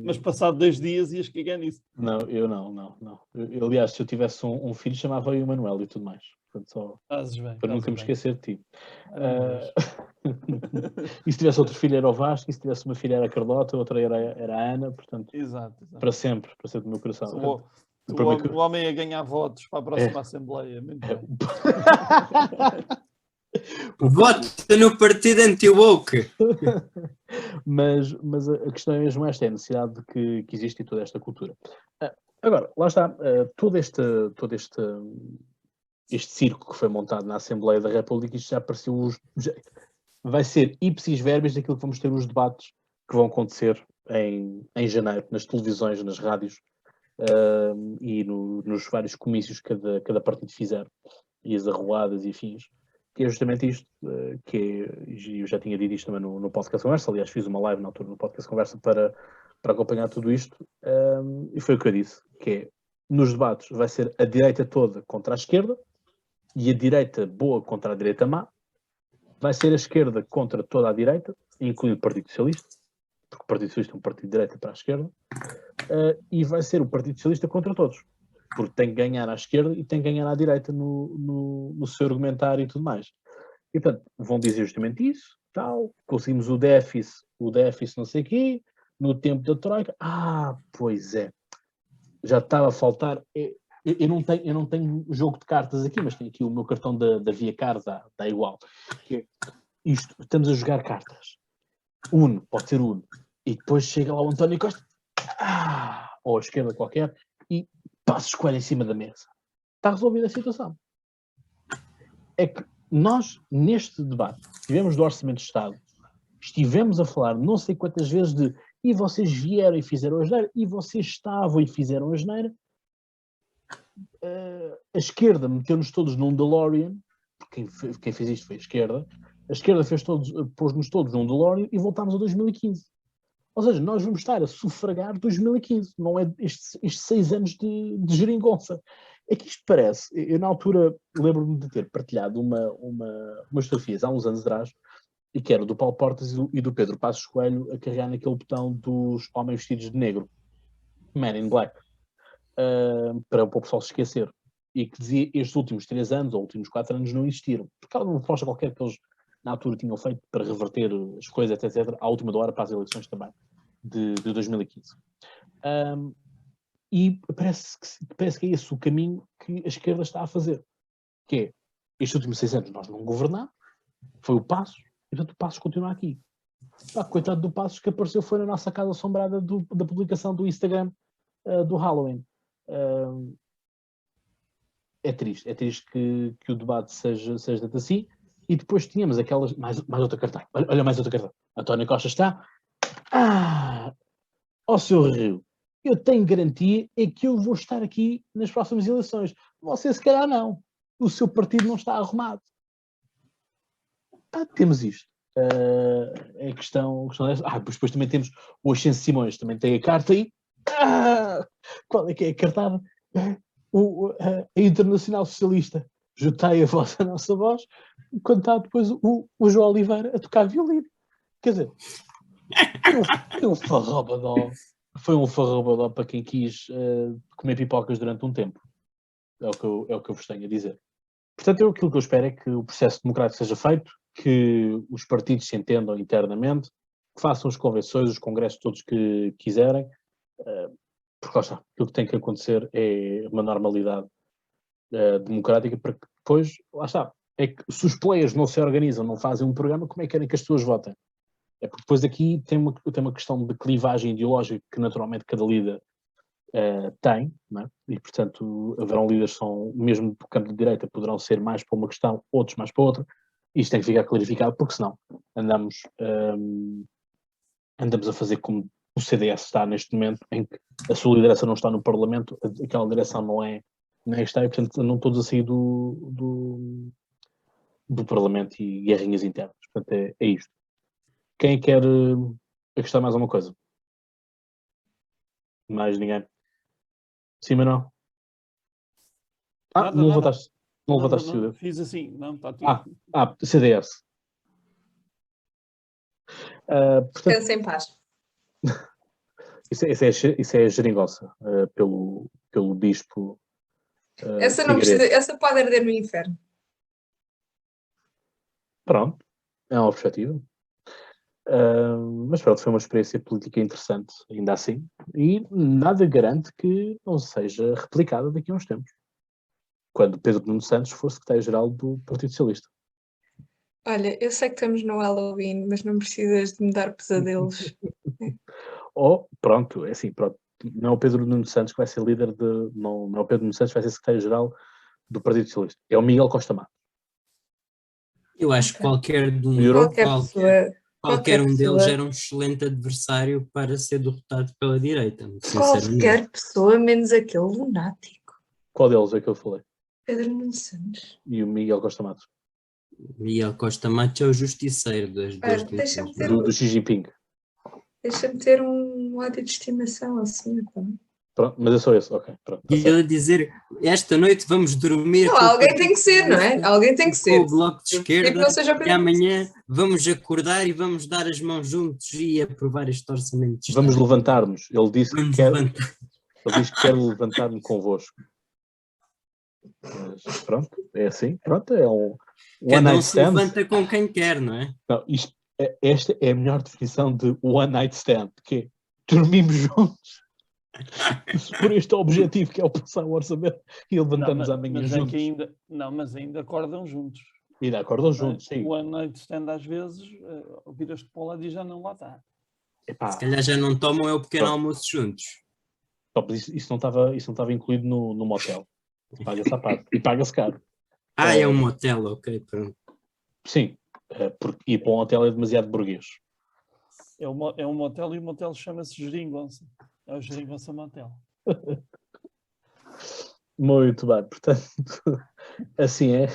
Mas passado 2 dias ias cagar nisso. Não, eu não. Eu, aliás, se eu tivesse um filho, chamava-o Emanuel e tudo mais. Portanto, para nunca me esquecer de ti. E se tivesse outro filho era o Vasco, e se tivesse uma filha era a Carlota, outra era a Ana, portanto, exato. para sempre no meu coração. O homem a ganhar votos para a próxima Assembleia. Muito bem. Vota no partido anti-woke. mas a questão é mesmo esta, é a necessidade de que existe toda esta cultura. Agora, lá está, todo este circo que foi montado na Assembleia da República, isto já apareceu, vai ser ipsis verbis daquilo que vamos ter nos debates que vão acontecer em janeiro, nas televisões, nas rádios e nos vários comícios que cada partido fizer, e as arruadas e afins, que é justamente isto, eu já tinha dito isto também no Podcast Conversa, aliás fiz uma live na altura no Podcast Conversa para acompanhar tudo isto, e foi o que eu disse, que é, nos debates vai ser a direita toda contra a esquerda, e a direita boa contra a direita má, vai ser a esquerda contra toda a direita, incluindo o Partido Socialista, porque o Partido Socialista é um partido de direita para a esquerda, e vai ser o Partido Socialista contra todos, porque tem que ganhar à esquerda e tem que ganhar à direita no seu argumentário e tudo mais. E, portanto, vão dizer justamente isso, tal, conseguimos o déficit não sei o quê, no tempo da Troika. Pois é, já estava a faltar... Eu não tenho jogo de cartas aqui, mas tenho aqui o meu cartão da Via Card, dá igual. Que isto, estamos a jogar cartas. Uno, pode ser Uno. E depois chega lá o António Costa, ou a esquerda qualquer, e passa o escolho em cima da mesa. Está resolvida a situação. É que nós, neste debate, tivemos do Orçamento de Estado, estivemos a falar não sei quantas vezes de e vocês vieram e fizeram a asneira, e vocês estavam e fizeram a asneira. A esquerda meteu-nos todos num DeLorean, quem fez isto foi a esquerda pôs-nos todos num DeLorean e voltámos a 2015. Ou seja, nós vamos estar a sufragar 2015, não é estes 6 anos de geringonça. É que isto parece, eu na altura lembro-me de ter partilhado umas fotografias há uns anos atrás, e que era do Paulo Portas e do Pedro Passos Coelho a carregar naquele botão dos homens vestidos de negro, Man in Black. Para o pessoal se esquecer, e que dizia estes últimos 3 anos ou últimos 4 anos não existiram, porque há uma proposta qualquer que eles na altura tinham feito para reverter as coisas, etc., à última hora para as eleições também de 2015. E parece que é esse o caminho que a esquerda está a fazer. Que é, estes últimos 6 anos nós não governámos, foi o Passos, e portanto o Passos continua aqui. Coitado do Passos que apareceu foi na nossa casa assombrada da publicação do Instagram do Halloween. É triste que o debate seja tanto assim. E depois tínhamos aquelas... Mais outra cartão. Olha mais outra cartão. António Costa está... Ó seu Rio, eu tenho garantia é que eu vou estar aqui nas próximas eleições. Você se calhar não. O seu partido não está arrumado. Temos isto. É questão dessa. Depois também temos o Ascenso Simões, também tem a carta aí. Qual é que é a cartada? A Internacional Socialista. Juntei a voz, a nossa voz, quando está depois o João Oliveira a tocar violino. Quer dizer, foi um farrobadó. Foi um farrobadó para quem quis comer pipocas durante um tempo. É o que eu vos tenho a dizer. Portanto, aquilo que eu espero é que o processo democrático seja feito, que os partidos se entendam internamente, que façam as convenções, os congressos todos que quiserem, porque lá está, aquilo que tem que acontecer é uma normalidade democrática, para que depois, lá está, é que se os players não se organizam, não fazem um programa, como é que querem que as pessoas votem? É porque depois aqui tem uma questão de clivagem ideológica que naturalmente cada líder tem, não é? E portanto haverão líderes que são, mesmo do campo de direita, poderão ser mais para uma questão, outros mais para outra. Isto tem que ficar clarificado, porque senão andamos a fazer como o CDS está neste momento, em que a sua liderança não está no Parlamento, aquela direção não é está, e portanto andam todos a sair do Parlamento e guerrinhas internas. Portanto é isto. Quem quer acrescentar mais alguma coisa? Mais ninguém? Sim, mas não? Não levantaste. Não levantaste o dedo. Fiz assim, não, está tudo. CDS. Portanto, Descansa em paz. Isso é a geringonça, pelo bispo. Essa não precisa, essa pode arder no inferno. Pronto, é um objetivo. Mas pronto, foi uma experiência política interessante, ainda assim, e nada garante que não seja replicada daqui a uns tempos, quando Pedro Nuno Santos for secretário-geral do Partido Socialista. Olha, eu sei que estamos no Halloween, mas não precisas de me dar pesadelos. Pronto, é assim, pronto. Não é o Pedro Nuno Santos que vai ser líder não é o Pedro Nuno Santos que vai ser secretário-geral do Partido Socialista, é o Miguel Costa Matos. Eu acho que qualquer um deles era um excelente adversário para ser derrotado pela direita. Qualquer pessoa, menos aquele lunático. Qual deles é que eu falei? Pedro Nuno Santos. E o Miguel Costa Matos. Miguel Costa Matos é o justiceiro do Xi Jinping. Deixa-me ter um ódio de estimação assim. Então. Pronto, mas é só isso, ok. Pronto, e ele dizer, esta noite vamos dormir... Não, alguém tem que ser, não é? Alguém tem que ser. Com o Bloco de Esquerda, e amanhã vamos acordar e vamos dar as mãos juntos e aprovar este orçamento de Estado. Vamos levantar-nos. Ele disse que quer levantar-me convosco. Mas pronto, é assim. Pronto, é um one night stand. Cada um se levanta com quem quer, não é? Não, esta é a melhor definição de one night stand, que é dormimos juntos. Por este objetivo, que é o passar o orçamento e levantamos amanhã juntos. Mas ainda acordam juntos. Ainda acordam juntos, sim. O one night stand às vezes, viras-te para o lado e já não lá está. Se calhar já não tomam o pequeno almoço juntos. Isso não estava incluído no motel. Paga-se à parte. E paga-se caro. É um motel, ok, pronto. Sim, porque ir para um hotel é demasiado burguês. É um motel e o motel chama-se Geringonça. É o Geringonça Motel. Muito bem, portanto, assim é.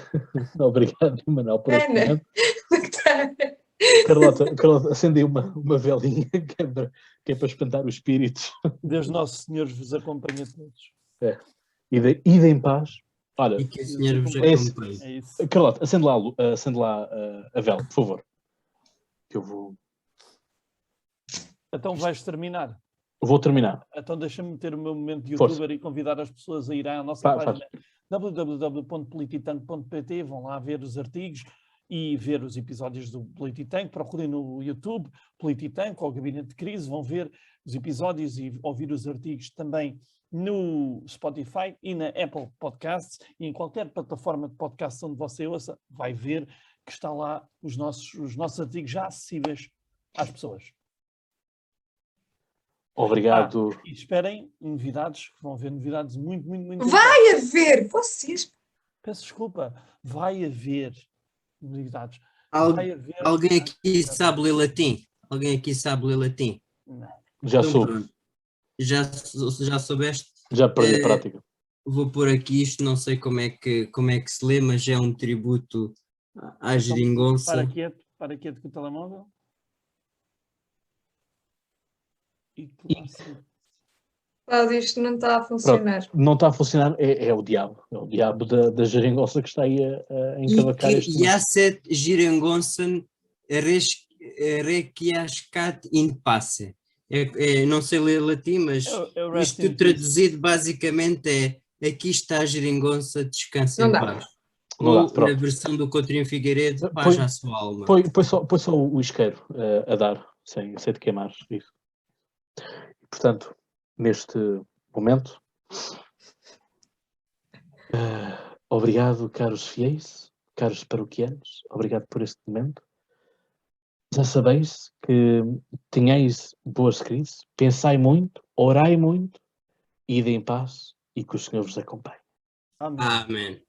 Obrigado, Manuel, por este momento. Carlota, acendei uma velinha que é para espantar os espíritos. Deus Nosso Senhor vos acompanhe a todos. Ide em paz. Olha, e que o Senhor vos acompanhe. É isso. Carlota, acende lá a vela, por favor. Que eu vou... Então vais terminar. Vou terminar. Então deixa-me meter o meu momento de youtuber e convidar as pessoas a ir à nossa página www.polititank.pt, vão lá ver os artigos e ver os episódios do Polititank, procurem no YouTube Polititank ou Gabinete de Crise, vão ver os episódios e ouvir os artigos também no Spotify e na Apple Podcasts e em qualquer plataforma de podcast onde você ouça, vai ver que está lá os nossos artigos já acessíveis às pessoas. Obrigado. E esperem novidades, que vão haver novidades muito, muito, muito. Vai haver! Vocês. Peço desculpa, vai haver novidades. Alguém Vai haver... aqui sabe ler latim? Alguém aqui sabe ler latim? Não. Já Então, soube. pronto. Já soubeste? Já perdi a prática. Vou pôr aqui isto, não sei como é que se lê, mas é um tributo à geringonça. Para quieto com o telemóvel. E Cláudio, isto não está a funcionar. Não está a funcionar, é o diabo. É o diabo da geringonça que está aí a encavacar este momento. Yaset geringonça requiascat in passe. Não sei ler latim, mas isto traduzido basicamente é aqui está a geringonça, descansa Não em dá. paz. Não Ou dá, na versão do Coutinho Figueiredo, paz à sua alma. Põe só o isqueiro a dar, sem de queimar isso. Portanto, neste momento, obrigado, caros fiéis, caros paroquianos, obrigado por este momento. Já sabeis que tenhais boas crises, pensai muito, orai muito, ide em paz e que o Senhor vos acompanhe. Amém. Amém.